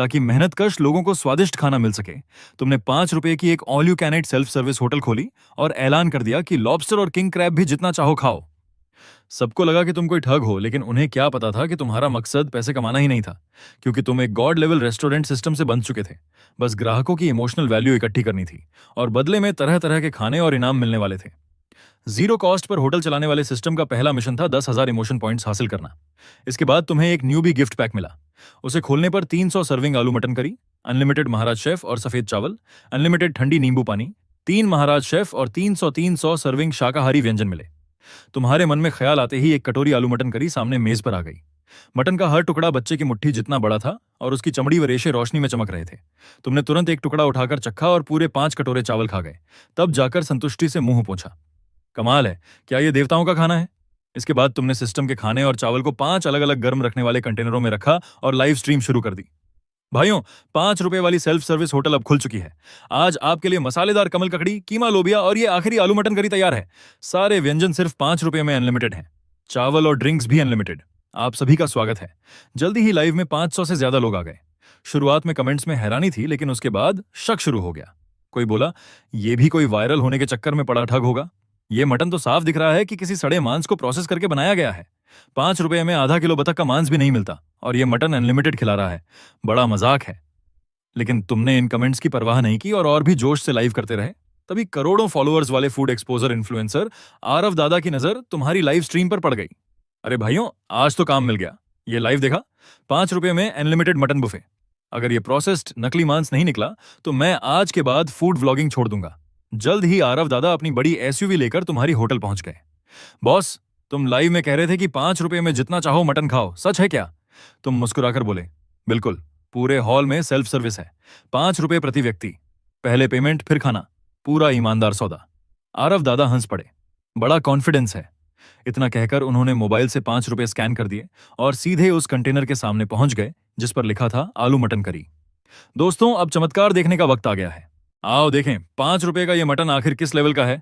ताकि मेहनतकश लोगों को स्वादिष्ट खाना मिल सके। तुमने 5 रुपए की एक all you can eat self service hotel खोली और ऐलान कर दिया कि लॉबस्टर और किंग क्रैब भी जितना चाहो खाओ। सबको लगा कि तुम कोई ठग हो, लेकिन उन्हें क्या पता था कि तुम्हारा मकसद पैसे कमाना ही नहीं था, क्योंकि तुम एक गॉड लेवल रेस्टोरेंट सिस्टम से बन चुके थे। बस ग्राहकों की इमोशनल वैल्यू इकट्ठी करनी थी और बदले में तरह तरह के खाने और इनाम मिलने वाले थे। जीरो कॉस्ट पर होटल चलाने वाले सिस्टम का पहला मिशन था 10,000 इमोशन पॉइंट्स हासिल करना। इसके बाद तुम्हें एक न्यूबी गिफ्ट पैक मिला। उसे खोलने पर 300 सर्विंग आलू मटन करी, अनलिमिटेड महाराज शेफ और सफेद चावल, अनलिमिटेड ठंडी नींबू पानी, 3 महाराज शेफ और 300 सर्विंग शाकाहारी व्यंजन मिले। तुम्हारे मन में ख्याल आते ही एक कटोरी आलू मटन करी सामने मेज पर आ गई। मटन का हर टुकड़ा बच्चे की मुट्ठी जितना बड़ा था और उसकी चमड़ी व रेशे रोशनी में चमक रहे थे। तुमने तुरंत एक टुकड़ा उठाकर चखा और पूरे 5 कटोरे चावल खा गए। तब जाकर संतुष्टि से मुंह पोंछा। कमाल है, क्या ये देवताओं का खाना है? इसके बाद तुमने सिस्टम के खाने और चावल को 5 अलग अलग गर्म रखने वाले कंटेनरों में रखा और लाइव स्ट्रीम शुरू कर दी। भाइयों, 5 रुपए वाली सेल्फ सर्विस होटल अब खुल चुकी है। आज आपके लिए मसालेदार कमल ककड़ी, कीमा लोबिया और ये आखिरी आलू मटन करी तैयार है। सारे व्यंजन सिर्फ 5 रुपए में अनलिमिटेड हैं। चावल और ड्रिंक्स भी अनलिमिटेड। आप सभी का स्वागत है। जल्दी ही लाइव में 500 से ज्यादा लोग आ गए। शुरुआत में कमेंट्स में हैरानी थी, लेकिन उसके बाद शक शुरू हो गया। कोई बोला, ये भी कोई वायरल होने के चक्कर में पड़ा ठग होगा। ये मटन तो साफ दिख रहा है कि किसी सड़े मांस को प्रोसेस करके बनाया गया है। 5 रुपए में आधा किलो बतख का मांस भी नहीं मिलता और ये मटन अनलिमिटेड खिला रहा है। बड़ा मजाक है। लेकिन तुमने इन कमेंट्स की परवाह नहीं की और भी जोश से लाइव करते रहे। तभी करोड़ों फॉलोअर्स वाले फूड एक्सपोजर इन्फ्लुएंसर आरव दादा की नजर तुम्हारी लाइव स्ट्रीम पर पड़ गई। अरे भाइयों, आज तो काम मिल गया। ये लाइव देखा? 5 रुपए में अनलिमिटेड मटन बुफे। अगर ये प्रोसेस्ड नकली मांस नहीं निकला तो मैं आज के बाद फूड व्लॉगिंग छोड़ दूंगा। जल्द ही आरव दादा अपनी बड़ी एसयूवी लेकर तुम्हारी होटल पहुंच गए। बॉस, तुम लाइव में कह रहे थे कि 5 रुपए में जितना चाहो मटन खाओ, सच है क्या? तुम मुस्कुराकर बोले, बिल्कुल, पूरे हॉल में सेल्फ सर्विस है। 5 रुपए प्रति व्यक्ति, पहले पेमेंट फिर खाना, पूरा ईमानदार सौदा। आरव दादा हंस पड़े। बड़ा कॉन्फिडेंस है। इतना कहकर उन्होंने मोबाइल से 5 रुपए स्कैन कर दिए और सीधे उस कंटेनर के सामने पहुंच गए जिस पर लिखा था आलू मटन करी। दोस्तों, अब चमत्कार देखने का वक्त आ गया है। आओ देखें 5 रुपए का ये मटन आखिर किस लेवल का है।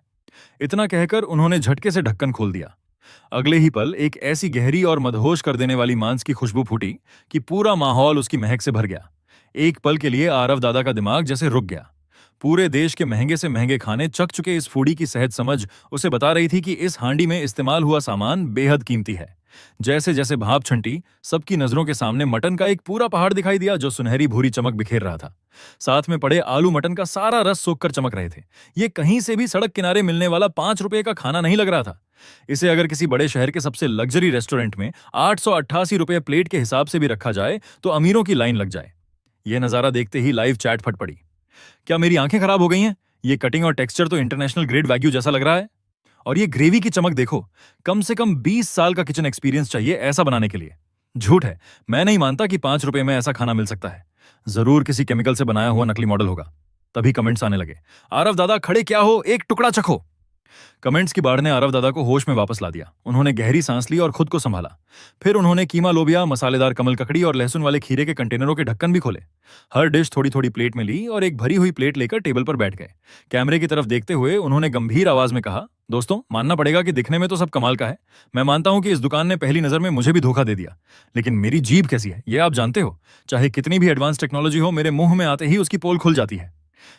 इतना कहकर उन्होंने झटके से ढक्कन खोल दिया। अगले ही पल एक ऐसी गहरी और मदहोश कर देने वाली मांस की खुशबू फूटी कि पूरा माहौल उसकी महक से भर गया। एक पल के लिए आरव दादा का दिमाग जैसे रुक गया। पूरे देश के महंगे से महंगे खाने चख चुके इस फूडी की सहज समझ उसे बता रही थी कि इस हांडी में इस्तेमाल हुआ सामान बेहद कीमती है। जैसे जैसे भाप छंटी, सबकी नजरों के सामने मटन का एक पूरा पहाड़ दिखाई दिया जो सुनहरी भूरी चमक बिखेर रहा था। साथ में पड़े आलू मटन का सारा रस सोखकर चमक रहे थे। ये कहीं से भी सड़क किनारे मिलने वाला 5 रुपए का खाना नहीं लग रहा था। इसे अगर किसी बड़े शहर के सबसे लग्जरी रेस्टोरेंट में 888 रुपए प्लेट के हिसाब से भी रखा जाए तो अमीरों की लाइन लग जाए। यह नजारा देखते ही लाइव चैट फट पड़ी। क्या मेरी आंखें खराब हो गई हैं? ये कटिंग और टेक्सचर तो इंटरनेशनल ग्रेड वैग्यू जैसा लग रहा है। और ये ग्रेवी की चमक देखो, कम से कम 20 साल का किचन एक्सपीरियंस चाहिए ऐसा बनाने के लिए। झूठ है, मैं नहीं मानता कि 5 रुपए में ऐसा खाना मिल सकता है। जरूर किसी केमिकल से बनाया हुआ नकली मॉडल होगा। तभी कमेंट्स आने लगे, आरव दादा खड़े क्या हो, एक टुकड़ा चखो। कमेंट्स की बाढ़ ने आरव दादा को होश में वापस ला दिया। उन्होंने गहरी सांस ली और खुद को संभाला। फिर उन्होंने कीमा लोबिया, मसालेदार कमल ककड़ी और लहसुन वाले खीरे के कंटेनरों के ढक्कन भी खोले। हर डिश थोड़ी थोड़ी प्लेट में ली और एक भरी हुई प्लेट लेकर टेबल पर बैठ गए। कैमरे की तरफ देखते हुए उन्होंने गंभीर आवाज में कहा, दोस्तों, मानना पड़ेगा कि दिखने में तो सब कमाल का है। मैं मानता हूं कि इस दुकान ने पहली नजर में मुझे भी धोखा दे दिया, लेकिन मेरी जीभ कैसी है ये आप जानते हो। चाहे कितनी भी एडवांस टेक्नोलॉजी हो, मेरे मुंह में आते ही उसकी पोल खुल जाती है।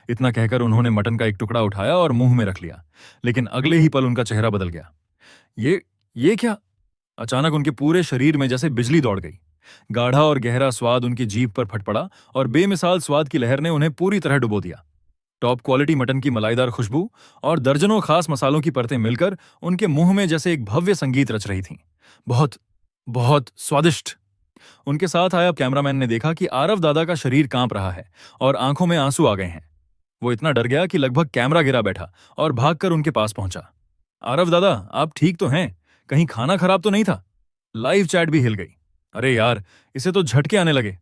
इतना कहकर उन्होंने मटन का एक टुकड़ा उठाया और मुंह में रख लिया, लेकिन अगले ही पल उनका चेहरा बदल गया। ये क्या? अचानक उनके पूरे शरीर में जैसे बिजली दौड़ गई। गाढ़ा और गहरा स्वाद उनकी जीभ पर फट पड़ा और बेमिसाल स्वाद की लहर ने उन्हें पूरी तरह डुबो दिया। टॉप क्वालिटी मटन की मलाईदार खुशबू और दर्जनों खास मसालों की परतें मिलकर उनके मुंह में जैसे एक भव्य संगीत रच रही थीं। बहुत बहुत स्वादिष्ट। उनके साथ आया कैमरामैन ने देखा कि आरव दादा का शरीर कांप रहा है और आंखों में आंसू आ गए हैं। वो इतना डर गया कि लगभग कैमरा गिरा बैठा और भागकर उनके पास पहुंचा। आरव दादा, आप ठीक तो हैं? कहीं खाना खराब तो नहीं था? लाइव चैट भी हिल गई। अरे यार, इसे तो झटके आने लगे।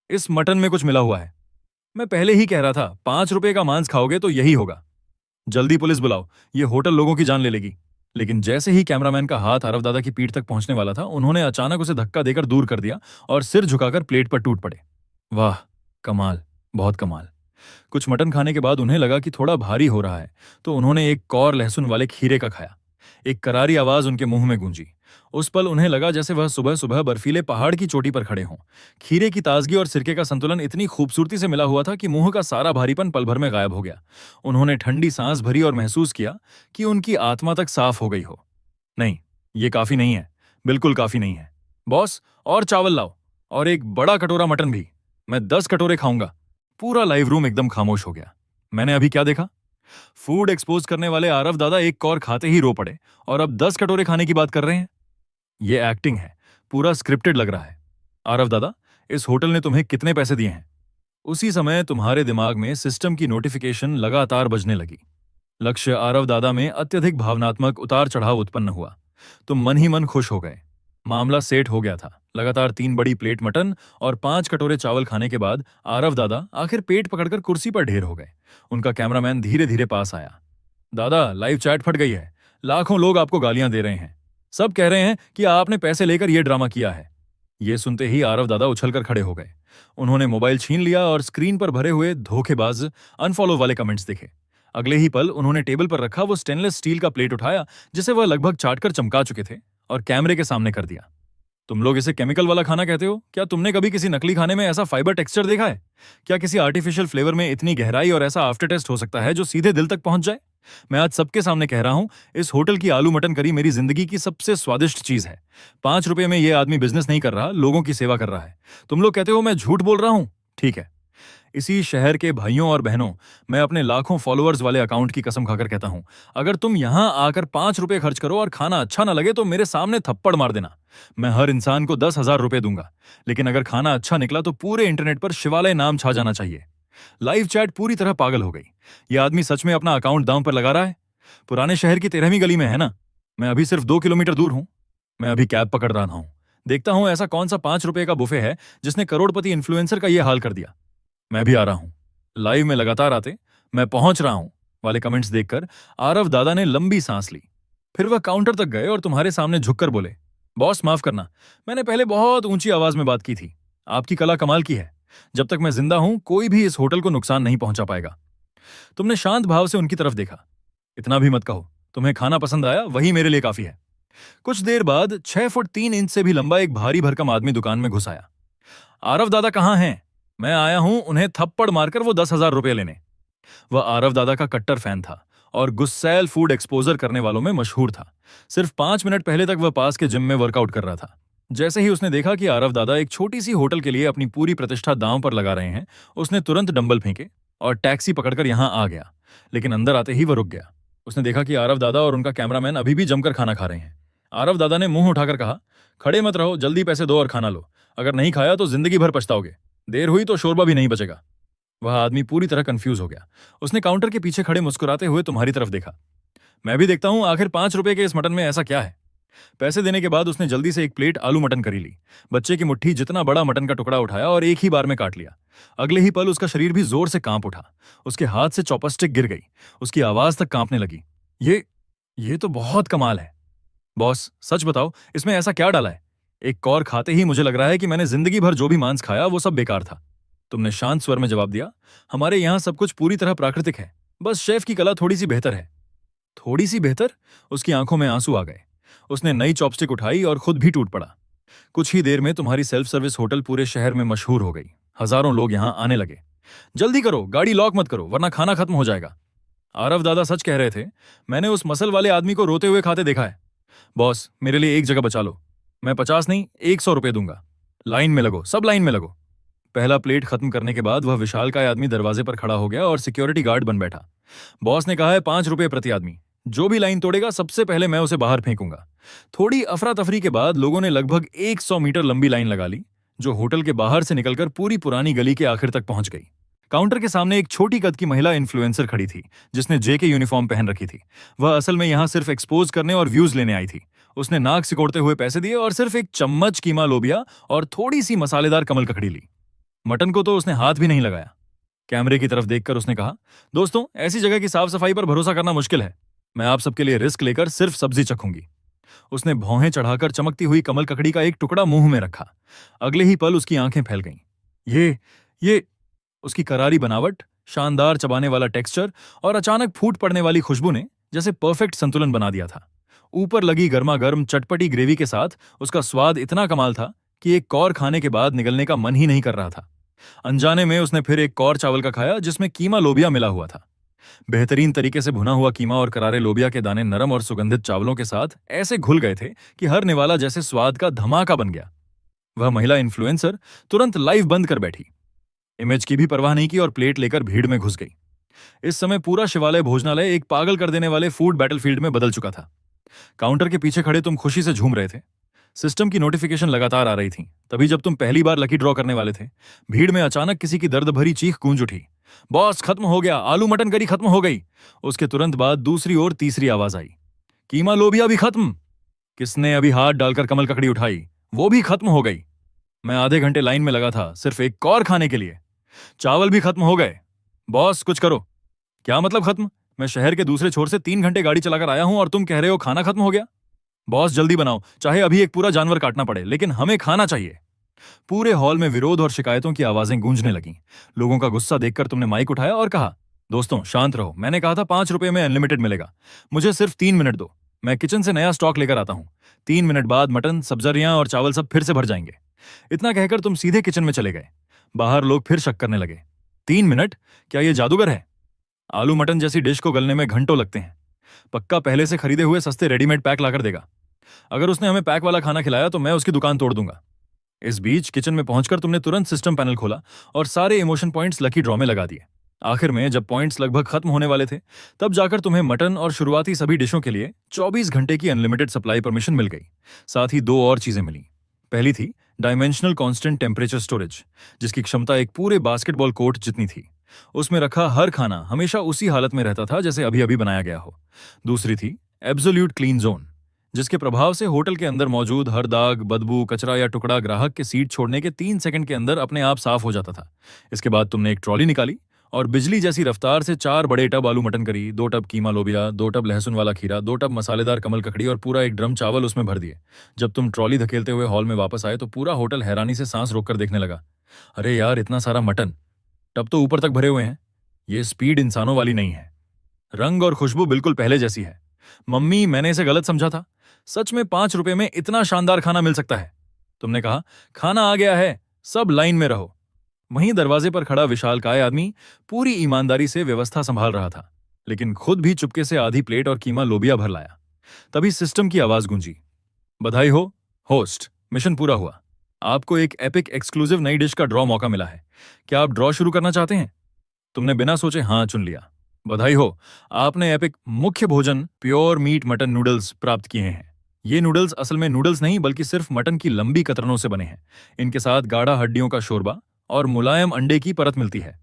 इस मटन में कुछ मिला हुआ है। मैं पहले ही कह रहा था, 5 रुपए का मांस खाओगे तो यही होगा। जल्दी पुलिस बुलाओ, ये होटल लोगों की जान ले लेगी। लेकिन जैसे ही कैमरामैन का हाथ आरव दादा की पीठ तक पहुंचने वाला था, उन्होंने अचानक उसे धक्का देकर दूर कर दिया और सिर झुकाकर प्लेट पर टूट पड़े। वाह, कमाल, बहुत कमाल। कुछ मटन खाने के बाद उन्हें लगा कि थोड़ा भारी हो रहा है, तो उन्होंने एक कौर लहसुन वाले खीरे का खाया। एक करारी आवाज उनके मुंह में गूंजी। उस पल उन्हें लगा जैसे वह सुबह सुबह बर्फीले पहाड़ की चोटी पर खड़े हों। खीरे की ताजगी और सिरके का संतुलन इतनी खूबसूरती से मिला हुआ था कि मुंह का सारा भारीपन पल भर में गायब हो गया। उन्होंने ठंडी सांस भरी और महसूस किया कि उनकी आत्मा तक साफ हो गई हो। नहीं, ये काफी नहीं है, बिल्कुल काफी नहीं है। बॉस, और चावल लाओ, और एक बड़ा कटोरा मटन भी। मैं 10 कटोरे खाऊंगा। पूरा लाइव रूम एकदम खामोश हो गया। मैंने अभी क्या देखा? फूड एक्सपोज करने वाले आरव दादा एक कौर खाते ही रो पड़े और अब 10 कटोरे खाने की बात कर रहे हैं। ये एक्टिंग है, पूरा स्क्रिप्टेड लग रहा है। आरव दादा, इस होटल ने तुम्हें कितने पैसे दिए हैं? उसी समय तुम्हारे दिमाग में सिस्टम की नोटिफिकेशन लगातार बजने लगी। लक्ष्य आरव दादा में अत्यधिक भावनात्मक उतार चढ़ाव उत्पन्न हुआ। तुम मन ही मन खुश हो गए। मामला सेट हो गया था। लगातार 3 बड़ी प्लेट मटन और 5 कटोरे चावल खाने के बाद आरव दादा आखिर पेट पकड़कर कुर्सी पर ढेर हो गए। उनका कैमरामैन धीरे धीरे पास आया। दादा, लाइव चैट फट गई है। लाखों लोग आपको गालियां दे रहे हैं। सब कह रहे हैं कि आपने पैसे लेकर यह ड्रामा किया है। ये सुनते ही आरव दादा उछलकर खड़े हो गए। उन्होंने मोबाइल छीन लिया और स्क्रीन पर भरे हुए धोखेबाज अनफॉलो वाले कमेंट्स देखे। अगले ही पल उन्होंने टेबल पर रखा वो स्टेनलेस स्टील का प्लेट उठाया जिसे वह लगभग चाटकर चमका चुके थे और कैमरे के सामने कर दिया। तुम लोग इसे केमिकल वाला खाना कहते हो? क्या तुमने कभी किसी नकली खाने में ऐसा फाइबर टेक्सचर देखा है? क्या किसी आर्टिफिशियल फ्लेवर में इतनी गहराई और ऐसा आफ्टर टेस्ट हो सकता है जो सीधे दिल तक पहुंच जाए? मैं आज सबके सामने कह रहा हूं, इस होटल की आलू मटन करी मेरी जिंदगी की सबसे स्वादिष्ट चीज है। 5 रुपए में यह आदमी बिजनेस नहीं कर रहा, लोगों की सेवा कर रहा है। तुम लोग कहते हो मैं झूठ बोल रहा हूं? ठीक है। इसी शहर के भाइयों और बहनों, मैं अपने लाखों फॉलोअर्स वाले अकाउंट की कसम खाकर कहता हूं, अगर तुम यहां आकर 5 रुपए खर्च करो और खाना अच्छा ना लगे तो मेरे सामने थप्पड़ मार देना। मैं हर इंसान को 10,000 रुपए दूंगा, लेकिन अगर खाना अच्छा निकला तो पूरे इंटरनेट पर शिवालय नाम छा जाना चाहिए। लाइव चैट पूरी तरह पागल हो गई। यह आदमी सच में अपना अकाउंट दांव पर लगा रहा है? पुराने शहर की 13वीं गली में है ना? मैं अभी सिर्फ 2 किलोमीटर दूर हूं। मैं अभी कैब पकड़ रहा हूं। देखता हूं ऐसा कौन सा 5 रुपए का बुफे है जिसने करोड़पति इन्फ्लुएंसर का यह हाल कर दिया। मैं भी आ रहा हूं। लाइव में लगातार आते, मैं पहुंच रहा हूं वाले कमेंट्स देखकर आरव दादा ने लंबी सांस ली। फिर वह काउंटर तक गए और तुम्हारे सामने झुककर बोले, बॉस माफ करना, मैंने पहले बहुत ऊंची आवाज में बात की थी। आपकी कला कमाल की है। जब तक मैं जिंदा हूं कोई भी इस होटल को नुकसान नहीं पहुंचा पाएगा। तुमने शांत भाव से उनकी तरफ देखा। इतना भी मत कहो। तुम्हें खाना पसंद आया, वही मेरे लिए काफी है। कुछ देर बाद 6 फुट 3 इंच से भी लंबा एक भारी भरकम आदमी दुकान में घुस आया। आरव दादा कहाँ हैं? मैं आया हूं उन्हें थप्पड़ मारकर वो 10,000 रुपए लेने। वह आरव दादा का कट्टर फैन था और गुस्सैल फूड एक्सपोजर करने वालों में मशहूर था। सिर्फ 5 मिनट पहले तक वह पास के जिम में वर्कआउट कर रहा था। जैसे ही उसने देखा कि आरव दादा एक छोटी सी होटल के लिए अपनी पूरी प्रतिष्ठा दांव पर लगा रहे हैं, उसने तुरंत डंबल फेंके और टैक्सी पकड़कर यहां आ गया। लेकिन अंदर आते ही वह रुक गया। उसने देखा कि आरव दादा और उनका कैमरामैन अभी भी जमकर खाना खा रहे हैं। आरव दादा ने मुंह उठाकर कहा, खड़े मत रहो, जल्दी पैसे दो और खाना लो। अगर नहीं खाया तो जिंदगी भर पछताओगे। देर हुई तो शोरबा भी नहीं बचेगा। वह आदमी पूरी तरह कंफ्यूज हो गया। उसने काउंटर के पीछे खड़े मुस्कुराते हुए तुम्हारी तरफ देखा। मैं भी देखता हूं आखिर 5 रुपए के इस मटन में ऐसा क्या है। पैसे देने के बाद उसने जल्दी से एक प्लेट आलू मटन करी ली, बच्चे की मुट्ठी जितना बड़ा मटन का टुकड़ा उठाया और एक ही बार में काट लिया। अगले ही पल उसका शरीर भी जोर से कांप उठा। उसके हाथ से चॉपस्टिक गिर गई। उसकी आवाज तक कांपने लगी। ये तो बहुत कमाल है। बॉस, सच बताओ, इसमें ऐसा क्या डाला है? एक कौर खाते ही मुझे लग रहा है कि मैंने जिंदगी भर जो भी मांस खाया वो सब बेकार था। तुमने शांत स्वर में जवाब दिया, हमारे यहाँ सब कुछ पूरी तरह प्राकृतिक है, बस शेफ की कला थोड़ी सी बेहतर है। थोड़ी सी बेहतर? उसकी आंखों में आंसू आ गए। उसने नई चॉपस्टिक उठाई और खुद भी टूट पड़ा। कुछ ही देर में तुम्हारी सेल्फ सर्विस होटल पूरे शहर में मशहूर हो गई। हजारों लोग यहाँ आने लगे। जल्दी करो, गाड़ी लॉक मत करो वरना खाना खत्म हो जाएगा। आरव दादा सच कह रहे थे। मैंने उस मसल वाले आदमी को रोते हुए खाते देखा है। बॉस, मेरे लिए एक जगह बचा लो। मैं 50 नहीं 100 रुपए दूंगा। लाइन में लगो, सब लाइन में लगो। पहला प्लेट खत्म करने के बाद वह विशालकाय आदमी दरवाजे पर खड़ा हो गया और सिक्योरिटी गार्ड बन बैठा। बॉस ने कहा है 5 रुपए प्रति आदमी। जो भी लाइन तोड़ेगा सबसे पहले मैं उसे बाहर फेंकूंगा। थोड़ी अफरा तफरी के बाद लोगों ने लगभग 100 मीटर लंबी लाइन लगा ली, जो होटल के बाहर से निकलकर पूरी पुरानी गली के आखिर तक पहुंच गई। काउंटर के सामने एक छोटी कद की महिला इन्फ्लुएंसर खड़ी थी, जिसने जे के यूनिफॉर्म पहन रखी थी। वह असल में यहां सिर्फ एक्सपोज करने और व्यूज लेने आई थी। उसने नाक सिकोड़ते हुए पैसे दिए और सिर्फ एक चम्मच कीमा लोबिया और थोड़ी सी मसालेदार कमल ककड़ी ली। मटन को तो उसने हाथ भी नहीं लगाया। कैमरे की तरफ देखकर उसने कहा, दोस्तों, ऐसी जगह की साफ सफाई पर भरोसा करना मुश्किल है। मैं आप सबके लिए रिस्क लेकर सिर्फ सब्जी चखूंगी। उसने भौहें चढ़ाकर चमकती हुई कमल ककड़ी का एक टुकड़ा मुंह में रखा। अगले ही पल उसकी आंखें फैल गईं। ये उसकी करारी बनावट, शानदार चबाने वाला टेक्सचर और अचानक फूट पड़ने वाली खुशबू ने जैसे परफेक्ट संतुलन बना दिया था। ऊपर लगी गर्मा गर्म चटपटी ग्रेवी के साथ उसका स्वाद इतना कमाल था कि एक कौर खाने के बाद निगलने का मन ही नहीं कर रहा था। अनजाने में उसने फिर एक कौर चावल का खाया जिसमें कीमा लोबिया मिला हुआ था। बेहतरीन तरीके से भुना हुआ कीमा और करारे लोबिया के दाने नरम और सुगंधित चावलों के साथ ऐसे घुल गए थे कि हर निवाला जैसे स्वाद का धमाका बन गया। वह महिला इन्फ्लुएंसर तुरंत लाइव बंद कर बैठी, इमेज की भी परवाह नहीं की और प्लेट लेकर भीड़ में घुस गई। इस समय पूरा शिवालय भोजनालय एक पागल कर देने वाले फूड बैटलफील्ड में बदल चुका था। काउंटर के पीछे खड़े तुम खुशी से झूम रहे थे। सिस्टम की नोटिफिकेशन लगातार आ रही थी। तभी जब तुम पहली बार लकी ड्रॉ करने वाले थे, भीड़ में अचानक किसी की दर्द भरी चीख गूंज उठी, बॉस खत्म हो गया, आलू मटन करी खत्म हो गई। उसके तुरंत बाद दूसरी और तीसरी आवाज आई, कीमा लोबिया भी खत्म। किसने अभी हाथ डालकर कमल ककड़ी उठाई, वो भी खत्म हो गई। मैं आधे घंटे लाइन में लगा था सिर्फ एक और खाने के लिए। चावल भी खत्म हो गए। बॉस कुछ करो। क्या मतलब खत्म? मैं शहर के दूसरे छोर से 3 घंटे गाड़ी चलाकर आया हूं और तुम कह रहे हो खाना खत्म हो गया। बॉस जल्दी बनाओ, चाहे अभी एक पूरा जानवर काटना पड़े, लेकिन हमें खाना चाहिए। पूरे हॉल में विरोध और शिकायतों की आवाजें गूंजने लगीं। लोगों का गुस्सा देखकर तुमने माइक उठाया और कहा, दोस्तों शांत रहो, मैंने कहा था 5 रुपए में अनलिमिटेड मिलेगा। मुझे सिर्फ 3 मिनट दो, मैं किचन से नया स्टॉक लेकर आता हूं। 3 मिनट बाद मटन, सब्जियां और चावल सब फिर से भर जाएंगे। इतना कहकर तुम सीधे किचन में चले गए। बाहर लोग फिर शक करने लगे, 3 मिनट? क्या ये जादूगर है? आलू मटन जैसी डिश को गलने में घंटों लगते हैं। पक्का पहले से खरीदे हुए सस्ते रेडीमेड पैक लाकर देगा। अगर उसने हमें पैक वाला खाना खिलाया तो मैं उसकी दुकान तोड़ दूंगा। इस बीच किचन में पहुंचकर तुमने तुरंत सिस्टम पैनल खोला और सारे इमोशन पॉइंट्स लकी ड्रॉ में लगा दिए। आखिर में जब पॉइंट्स लगभग खत्म होने वाले थे, तब जाकर तुम्हें मटन और शुरुआती सभी डिशों के लिए 24 घंटे की अनलिमिटेड सप्लाई परमिशन मिल गई। साथ ही 2 और चीजें मिली। पहली थी डायमेंशनल कांस्टेंट टेम्परेचर स्टोरेज, जिसकी क्षमता एक पूरे बास्केटबॉल कोर्ट जितनी थी। उसमें रखा हर खाना हमेशा उसी हालत में रहता था जैसे अभी अभी बनाया गया हो। दूसरी थी एब्सोल्यूट क्लीन जोन, जिसके प्रभाव से होटल के अंदर मौजूद हर दाग, बदबू, कचरा या टुकड़ा ग्राहक के सीट छोड़ने के 3 सेकंड के अंदर अपने आप साफ हो जाता था। इसके बाद तुमने एक ट्रॉली निकाली और बिजली जैसी रफ्तार से 4 बड़े टब आलू मटन करी, 2 टब कीमा लोबिया, 2 टब लहसुन वाला खीरा, 2 टब मसालेदार कमल ककड़ी और पूरा एक ड्रम चावल उसमें भर दिए। जब तुम ट्रॉली धकेलते हुए हॉल में वापस आए तो पूरा होटल हैरानी से सांस रोककर देखने लगा। अरे यार, इतना सारा मटन, टब तो ऊपर तक भरे हुए हैं। ये स्पीड इंसानों वाली नहीं है। रंग और खुशबू बिल्कुल पहले जैसी है। मम्मी, मैंने इसे गलत समझा था। सच में 5 रुपए में इतना शानदार खाना मिल सकता है। तुमने कहा, खाना आ गया है, सब लाइन में रहो। वहीं दरवाजे पर खड़ा विशालकाय आदमी पूरी ईमानदारी से व्यवस्था संभाल रहा था, लेकिन खुद भी चुपके से आधी प्लेट और कीमा लोबिया भर लाया। तभी सिस्टम की आवाज गूंजी, बधाई हो होस्ट, मिशन पूरा हुआ। आपको एक एपिक एक्सक्लूसिव नई डिश का ड्रॉ मौका मिला है। क्या आप ड्रॉ शुरू करना चाहते हैं? तुमने बिना सोचे हाँ चुन लिया। बधाई हो, आपने एपिक मुख्य भोजन प्योर मीट मटन नूडल्स प्राप्त किए हैं। ये नूडल्स असल में नूडल्स नहीं बल्कि सिर्फ मटन की लंबी कतरनों से बने हैं। इनके साथ गाढ़ा हड्डियों का शोरबा और मुलायम अंडे की परत मिलती है।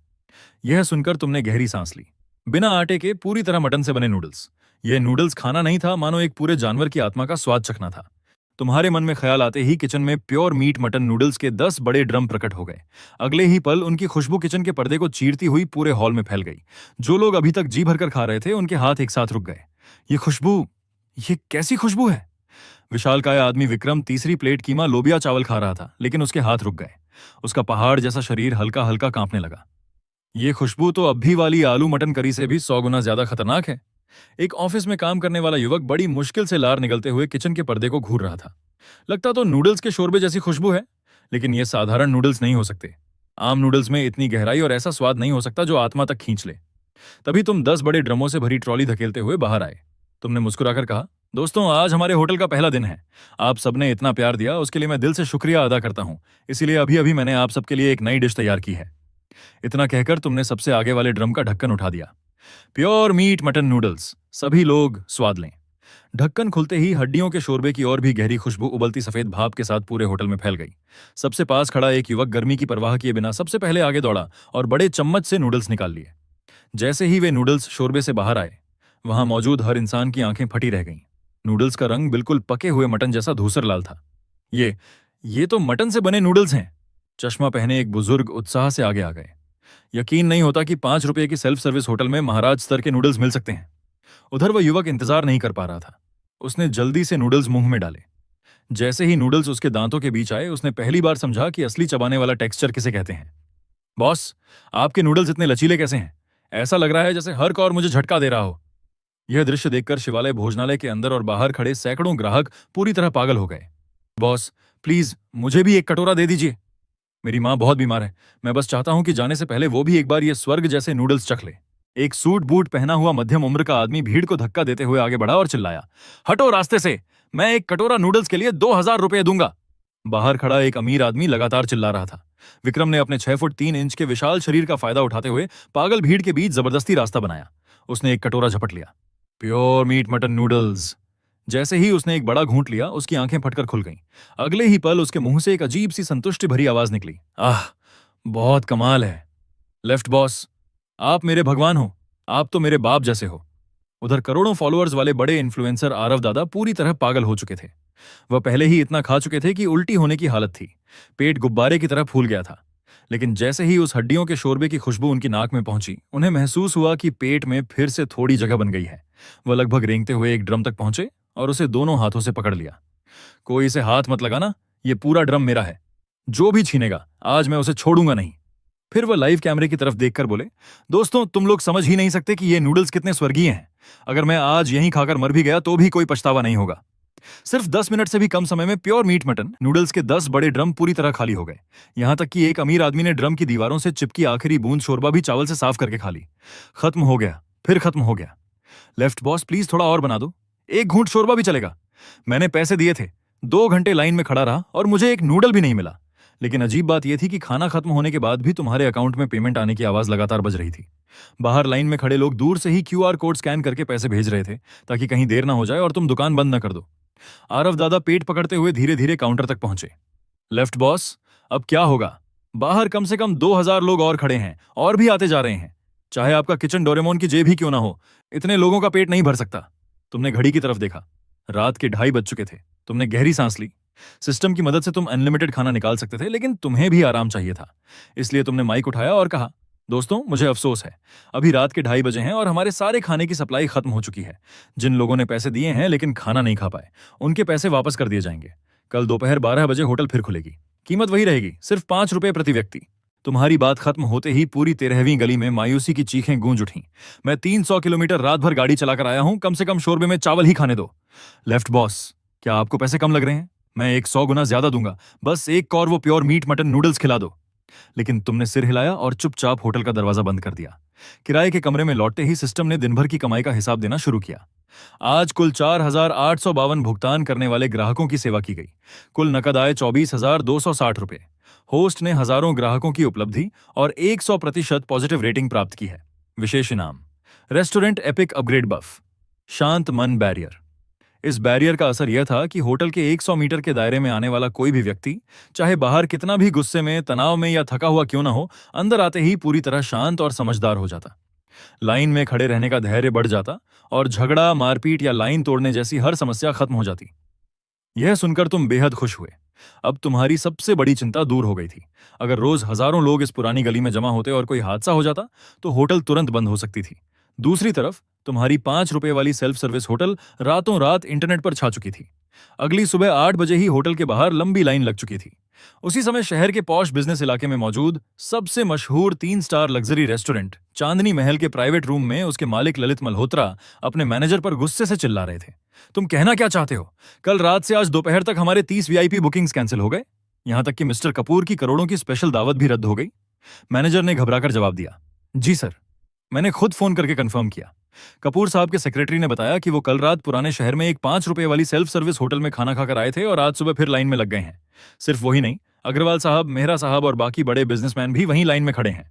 यह सुनकर तुमने गहरी सांस ली। बिना आटे के पूरी तरह मटन से बने नूडल्स। यह नूडल्स खाना नहीं था, मानो एक पूरे जानवर की आत्मा का स्वाद चखना था। तुम्हारे मन में ख्याल आते ही किचन में प्योर मीट मटन नूडल्स के 10 बड़े ड्रम प्रकट हो गए। अगले ही पल उनकी खुशबू किचन के पर्दे को चीरती हुई पूरे हॉल में फैल गई। जो लोग अभी तक जी भरकर खा रहे थे, उनके हाथ एक साथ रुक गए। ये खुशबू, ये कैसी खुशबू है? विशालकाय आदमी विक्रम तीसरी प्लेट कीमा लोबिया चावल खा रहा था, लेकिन उसके हाथ रुक गए। उसका पहाड़ जैसा शरीर हल्का हल्का कांपने लगा। ये खुशबू तो अभी वाली आलू मटन करी से भी 100 गुना ज्यादा खतरनाक है। एक ऑफिस में काम करने वाला युवक बड़ी मुश्किल से लार निगलते हुए किचन के पर्दे को घूर रहा था। लगता तो नूडल्स के शोरबे जैसी खुशबू है, लेकिन ये साधारण नूडल्स नहीं हो सकते। आम नूडल्स में इतनी गहराई और ऐसा स्वाद नहीं हो सकता जो आत्मा तक खींच ले। तभी तुम 10 बड़े ड्रमों से भरी ट्रॉली धकेलते हुए बाहर आए। तुमने मुस्कुराकर कहा, दोस्तों, आज हमारे होटल का पहला दिन है। आप सबने इतना प्यार दिया, उसके लिए मैं दिल से शुक्रिया अदा करता हूं। इसीलिए अभी अभी मैंने आप सबके लिए एक नई डिश तैयार की है। इतना कहकर तुमने सबसे आगे वाले ड्रम का ढक्कन उठा दिया। प्योर मीट मटन नूडल्स, सभी लोग स्वाद लें। ढक्कन खुलते ही हड्डियों के शोरबे की और भी गहरी खुशबू उबलती सफेद भाप के साथ पूरे होटल में फैल गई। सबसे पास खड़ा एक युवक गर्मी की परवाह किए बिना सबसे पहले आगे दौड़ा और बड़े चम्मच से नूडल्स निकाल लिए। जैसे ही वे नूडल्स शोरबे से बाहर आए, वहां मौजूद हर इंसान की आंखें फटी रह गईं। नूडल्स का रंग बिल्कुल पके हुए मटन जैसा धूसर लाल था। ये तो मटन से बने नूडल्स हैं। चश्मा पहने एक बुजुर्ग उत्साह से आगे आ गए। यकीन नहीं होता कि 5 रुपए की सेल्फ सर्विस होटल में महाराज स्तर के नूडल्स मिल सकते हैं। उधर वह युवक इंतजार नहीं कर पा रहा था। उसने जल्दी से नूडल्स मुंह में डाले। जैसे ही नूडल्स उसके दांतों के बीच आए, उसने पहली बार समझा कि असली चबाने वाला टेक्सचर किसे कहते हैं। बॉस, आपके नूडल्स इतने लचीले कैसे हैं? ऐसा लग रहा है जैसे हर कौर मुझे झटका दे रहा हो। यह दृश्य देखकर शिवालय भोजनालय के अंदर और बाहर खड़े सैकड़ों ग्राहक पूरी तरह पागल हो गए। बॉस, प्लीज मुझे भी एक कटोरा दे दीजिए। मेरी माँ बहुत बीमार है। मैं बस चाहता हूं कि जाने से पहले वो भी एक बार ये स्वर्ग जैसे नूडल्स चख ले। एक सूट बूट पहना हुआ मध्यम उम्र का आदमी भीड़ को धक्का देते हुए आगे बढ़ा और चिल्लाया, हटो रास्ते से, मैं एक कटोरा नूडल्स के लिए 2,000 रुपये दूंगा। बाहर खड़ा एक अमीर आदमी लगातार चिल्ला रहा था। विक्रम ने अपने 6 फुट 3 इंच के विशाल शरीर का फायदा उठाते हुए पागल भीड़ के बीच जबरदस्ती रास्ता बनाया। उसने एक कटोरा झपट लिया। Pure meat mutton noodles. जैसे ही उसने एक बड़ा घूंट लिया, उसकी आंखें फटकर खुल गईं। अगले ही पल उसके मुंह से एक अजीब सी संतुष्टि भरी आवाज निकली, आह, बहुत कमाल है। लेफ्ट बॉस, आप मेरे भगवान हो। आप तो मेरे बाप जैसे हो। उधर करोड़ों फॉलोअर्स वाले बड़े इन्फ्लुएंसर आरव दादा पूरी तरह पागल हो चुके थे। वह पहले ही इतना खा चुके थे कि उल्टी होने की हालत थी। पेट गुब्बारे की तरह फूल गया था। लेकिन जैसे ही उस हड्डियों के शोरबे की खुशबू उनकी नाक में पहुंची, उन्हें महसूस हुआ कि पेट में फिर से थोड़ी जगह बन गई है। वह लगभग रेंगते हुए एक ड्रम तक पहुंचे और उसे दोनों हाथों से पकड़ लिया। कोई इसे हाथ मत लगाना, ये पूरा ड्रम मेरा है। जो भी छीनेगा, आज मैं उसे छोड़ूंगा नहीं। फिर वह लाइव कैमरे की तरफ देखकर बोले, दोस्तों, तुम लोग समझ ही नहीं सकते कि ये नूडल्स कितने स्वर्गीय हैं। अगर मैं आज यहीं खाकर मर भी गया तो भी कोई पछतावा नहीं होगा। सिर्फ 10 मिनट से भी कम समय में प्योर मीट मटन नूडल्स के 10 बड़े ड्रम पूरी तरह खाली हो गए। यहां तक कि एक अमीर आदमी ने ड्रम की दीवारों से चिपकी आखिरी बूंद शोरबा भी चावल से साफ करके खा ली। खत्म हो गया, फिर खत्म हो गया। लेफ्ट बॉस, प्लीज थोड़ा और बना दो। एक घूंट शोरबा भी चलेगा। मैंने पैसे दिए थे, 2 घंटे लाइन में खड़ा रहा और मुझे एक नूडल भी नहीं मिला। लेकिन अजीब बात यह थी कि खाना खत्म होने के बाद भी तुम्हारे अकाउंट में पेमेंट आने की आवाज लगातार बज रही थी। बाहर लाइन में खड़े लोग दूर से ही क्यूआर कोड स्कैन करके पैसे भेज रहे थे, ताकि कहीं देर ना हो जाए और तुम दुकान बंद न कर दो। आरव दादा पेट पकड़ते हुए धीरे धीरे काउंटर तक पहुंचे। लेफ्ट बॉस, अब क्या होगा? बाहर कम से कम 2,000 लोग और खड़े हैं और भी आते जा रहे हैं। चाहे आपका किचन डोरेमोन की जेब ही क्यों ना हो, इतने लोगों का पेट नहीं भर सकता। तुमने घड़ी की तरफ देखा। रात के 2:30 बज चुके थे। तुमने गहरी सांस ली। सिस्टम की मदद से तुम अनलिमिटेड खाना निकाल सकते थे, लेकिन तुम्हें भी आराम चाहिए था। इसलिए तुमने माइक उठाया और कहा, दोस्तों, मुझे अफसोस है, अभी रात के 2:30 बजे हैं और हमारे सारे खाने की सप्लाई खत्म हो चुकी है। जिन लोगों ने पैसे दिए हैं लेकिन खाना नहीं खा पाए, उनके पैसे वापस कर दिए जाएंगे। कल दोपहर 12 बजे होटल फिर खुलेगी। कीमत वही रहेगी, सिर्फ 5 रुपए प्रति व्यक्ति। तुम्हारी बात खत्म होते ही पूरी 13वीं गली में मायूसी की चीखें गूंज उठीं। मैं 300 किलोमीटर रात भर गाड़ी चलाकर आया हूं, कम से कम शोरबे में चावल ही खाने दो। लेफ्ट बॉस, क्या आपको पैसे कम लग रहे हैं? मैं 100 गुना ज्यादा दूंगा, बस एक और वो प्योर मीट मटन नूडल्स खिला दो। लेकिन तुमने सिर हिलाया और चुपचाप होटल का दरवाजा बंद कर दिया। किराए के कमरे में लौटते ही सिस्टम ने दिन भर की कमाई का हिसाब देना शुरू किया। आज कुल 4,852 भुगतान करने वाले ग्राहकों की सेवा की गई। कुल नकद आय 24,260 रुपए। होस्ट ने हजारों ग्राहकों की उपलब्धि और 100% पॉजिटिव रेटिंग प्राप्त की है। विशेष इनाम, रेस्टोरेंट एपिक अपग्रेड बफ, शांत मन बैरियर। इस बैरियर का असर यह था कि होटल के 100 मीटर के दायरे में आने वाला कोई भी व्यक्ति, चाहे बाहर कितना भी गुस्से में, तनाव में या थका हुआ क्यों ना हो, अंदर आते ही पूरी तरह शांत और समझदार हो जाता। लाइन में खड़े रहने का धैर्य बढ़ जाता और झगड़ा, मारपीट या लाइन तोड़ने जैसी हर समस्या खत्म हो जाती। यह सुनकर तुम बेहद खुश हुए। अब तुम्हारी सबसे बड़ी चिंता दूर हो गई थी। अगर रोज हजारों लोग इस पुरानी गली में जमा होते और कोई हादसा हो जाता, तो होटल तुरंत बंद हो सकती थी। दूसरी तरफ तुम्हारी 5 रुपए वाली सेल्फ सर्विस होटल रातों रात इंटरनेट पर छा चुकी थी। अगली सुबह 8 बजे ही होटल के बाहर लंबी लाइन लग चुकी थी। उसी समय शहर के पॉश बिजनेस इलाके में मौजूद सबसे मशहूर 3 स्टार लग्जरी रेस्टोरेंट चांदनी महल के प्राइवेट रूम में उसके मालिक ललित मल्होत्रा अपने मैनेजर पर गुस्से से चिल्ला रहे थे। तुम कहना क्या चाहते हो? कल रात से आज दोपहर तक हमारे 30 वीआईपी बुकिंग्स कैंसिल हो गए। यहां तक कि मिस्टर कपूर की करोड़ों की स्पेशल दावत भी रद्द हो गई। मैनेजर ने घबराकर जवाब दिया, जी सर, मैंने खुद फोन करके कंफर्म किया। कपूर साहब के सेक्रेटरी ने बताया कि वो कल रात पुराने शहर में एक 5 रुपए वाली सेल्फ सर्विस होटल में खाना खाकर आए थे और आज सुबह फिर लाइन में लग गए हैं। सिर्फ वही नहीं, अग्रवाल साहब, मेहरा साहब और बाकी बड़े बिजनेसमैन भी वहीं लाइन में खड़े हैं।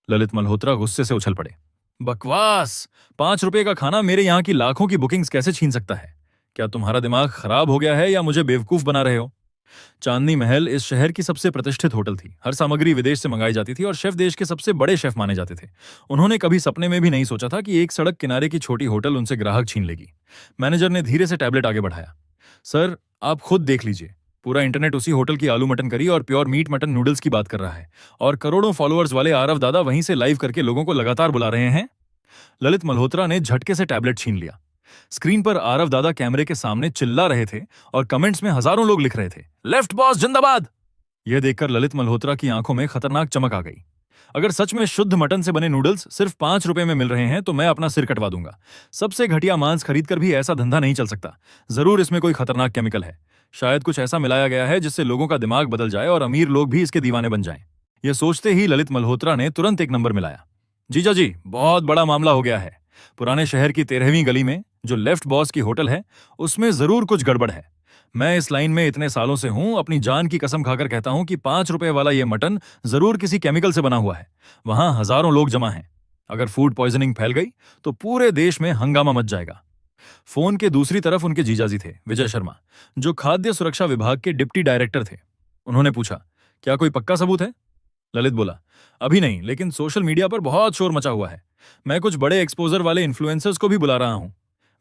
ललित मल्होत्रा गुस्से से उछल पड़े, बकवास! 5 रुपए का खाना मेरे यहाँ की लाखों की बुकिंग्स कैसे छीन सकता है? क्या तुम्हारा दिमाग खराब हो गया है या मुझे बेवकूफ बना रहे हो? चांदनी महल इस शहर की सबसे प्रतिष्ठित होटल थी। हर सामग्री विदेश से मंगाई जाती थी और शेफ देश के सबसे बड़े शेफ माने जाते थे। उन्होंने कभी सपने में भी नहीं सोचा था कि एक सड़क किनारे की छोटी होटल उनसे ग्राहक छीन लेगी। मैनेजर ने धीरे से टैबलेट आगे बढ़ाया, सर, आप खुद देख लीजिए, पूरा इंटरनेट उसी होटल की आलू मटन करी और प्योर मीट मटन नूडल्स की बात कर रहा है और करोड़ों फॉलोअर्स वाले आरव दादा वहीं से लाइव करके लोगों को लगातार बुला रहे हैं। ललित मल्होत्रा ने झटके से टैबलेट छीन लिया। स्क्रीन पर आरव दादा कैमरे के सामने चिल्ला रहे थे और कमेंट्स में हजारों लोग लिख रहे थे, लेफ्ट बॉस जिंदाबाद। यह देखकर ललित मल्होत्रा की आंखों में खतरनाक चमक आ गई। अगर सच में शुद्ध मटन से बने नूडल्स सिर्फ 5 रुपए में मिल रहे हैं तो मैं अपना सिर कटवा दूंगा। सबसे घटिया मांस खरीदकर भी ऐसा धंधा नहीं चल सकता। जरूर इसमें कोई खतरनाक केमिकल है। शायद कुछ ऐसा मिलाया गया है जिससे लोगों का दिमाग बदल जाए और अमीर लोग भी इसके दीवाने बन जाएं। यह सोचते ही ललित मल्होत्रा ने तुरंत एक नंबर मिलाया। जीजा जी, बहुत बड़ा मामला हो गया है। पुराने शहर की 13वीं गली में जो लेफ्ट बॉस की होटल है, उसमें जरूर कुछ गड़बड़ है। मैं इस लाइन में इतने सालों से हूं, अपनी जान की कसम खाकर कहता हूं कि 5 रुपए वाला यह मटन जरूर किसी केमिकल से बना हुआ है। वहां हजारों लोग जमा हैं। अगर फूड पॉइजनिंग फैल गई तो पूरे देश में हंगामा मच जाएगा। फोन के दूसरी तरफ उनके जीजाजी थे, विजय शर्मा, जो खाद्य सुरक्षा विभाग के डिप्टी डायरेक्टर थे। उन्होंने पूछा, क्या कोई पक्का सबूत है? ललित बोला, अभी नहीं, लेकिन सोशल मीडिया पर बहुत शोर मचा हुआ है। मैं कुछ बड़े एक्सपोजर वाले इन्फ्लुएंसर्स को भी बुला रहा हूं।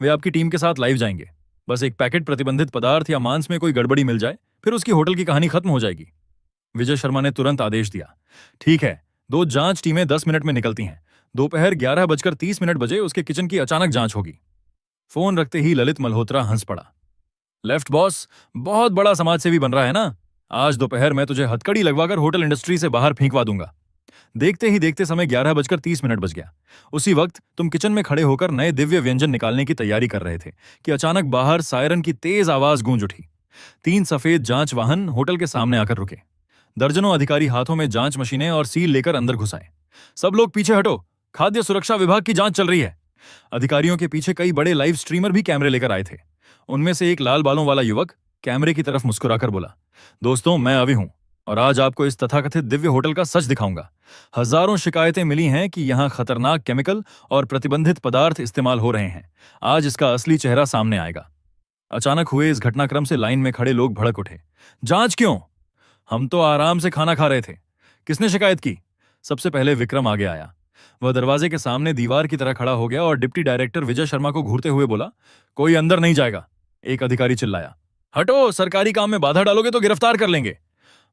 वे आपकी टीम के साथ लाइव जाएंगे। बस एक पैकेट प्रतिबंधित पदार्थ या मांस में कोई गड़बड़ी मिल जाए, फिर उसकी होटल की कहानी खत्म हो जाएगी। विजय शर्मा ने तुरंत आदेश दिया, ठीक है, 2 जांच टीमें 10 मिनट में निकलती हैं। दोपहर 11:30 बजे उसके किचन की अचानक जांच होगी। फोन रखते ही ललित मल्होत्रा हंस पड़ा। लेफ्ट बॉस, बहुत बड़ा समाजसेवी बन रहा है ना? आज दोपहर मैं तुझे हथकड़ी लगवाकर होटल इंडस्ट्री से बाहर फेंकवा दूंगा। देखते ही देखते समय 11:30 बज गया। उसी वक्त तुम किचन में खड़े होकर नए दिव्य व्यंजन निकालने की तैयारी कर रहे थे कि अचानक बाहर सायरन की तेज आवाज गूंज उठी। 3 सफेद जांच वाहन होटल के सामने आकर रुके। दर्जनों अधिकारी हाथों में जांच मशीनें और सील लेकर अंदर घुस आए। सब लोग पीछे हटो, खाद्य सुरक्षा विभाग की जांच चल रही है। अधिकारियों के पीछे कई बड़े लाइव स्ट्रीमर भी कैमरे लेकर आए थे। उनमें से एक लाल बालों वाला युवक कैमरे की तरफ मुस्कुराकर बोला, दोस्तों, मैं अभी हूं और आज आपको इस तथाकथित दिव्य होटल का सच दिखाऊंगा। हजारों शिकायतें मिली हैं कि यहां खतरनाक केमिकल और प्रतिबंधित पदार्थ इस्तेमाल हो रहे हैं। आज इसका असली चेहरा सामने आएगा। अचानक हुए इस घटनाक्रम से लाइन में खड़े लोग भड़क उठे। जांच क्यों? हम तो आराम से खाना खा रहे थे। किसने शिकायत की? सबसे पहले विक्रम आगे आया। वह दरवाजे के सामने दीवार की तरह खड़ा हो गया और डिप्टी डायरेक्टर विजय शर्मा को घूरते हुए बोला, कोई अंदर नहीं जाएगा। एक अधिकारी चिल्लाया, हटो, सरकारी काम में बाधा डालोगे तो गिरफ्तार कर लेंगे।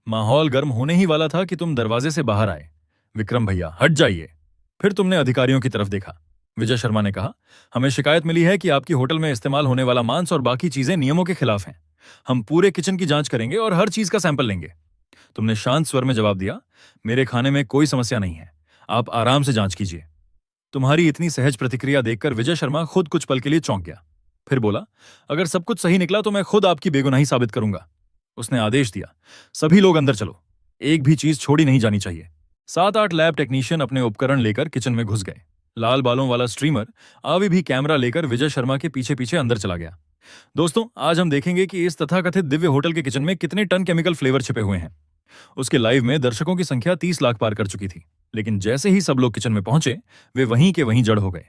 माहौल गर्म होने ही वाला था कि तुम दरवाजे से बाहर आए। विक्रम भैया, हट जाइए। फिर तुमने अधिकारियों की तरफ देखा। विजय शर्मा ने कहा, हमें शिकायत मिली है कि आपकी होटल में इस्तेमाल होने वाला मांस और बाकी चीजें नियमों के खिलाफ हैं। हम पूरे किचन की जांच करेंगे और हर चीज का सैंपल लेंगे। तुमने शांत स्वर में जवाब दिया, मेरे खाने में कोई समस्या नहीं है, आप आराम से जांच कीजिए। तुम्हारी इतनी सहज प्रतिक्रिया देखकर विजय शर्मा खुद कुछ पल के लिए चौंक गया। फिर बोला, अगर सब कुछ सही निकला तो मैं खुद आपकी बेगुनाही साबित करूंगा। उसने आदेश दिया, सभी लोग अंदर चलो, एक भी चीज छोड़ी नहीं जानी चाहिए। 7-8 लैब टेक्नीशियन अपने उपकरण लेकर किचन में घुस गए। लाल बालों वाला स्ट्रीमर अभी भी कैमरा लेकर विजय शर्मा के पीछे पीछे अंदर चला गया। दोस्तों, आज हम देखेंगे कि इस तथाकथित दिव्य होटल के किचन में कितने टन केमिकल फ्लेवर छिपे हुए हैं। उसके लाइव में दर्शकों की संख्या 30 लाख पार कर चुकी थी, लेकिन जैसे ही सब लोग किचन में पहुंचे, वे वहीं के वहीं जड़ हो गए।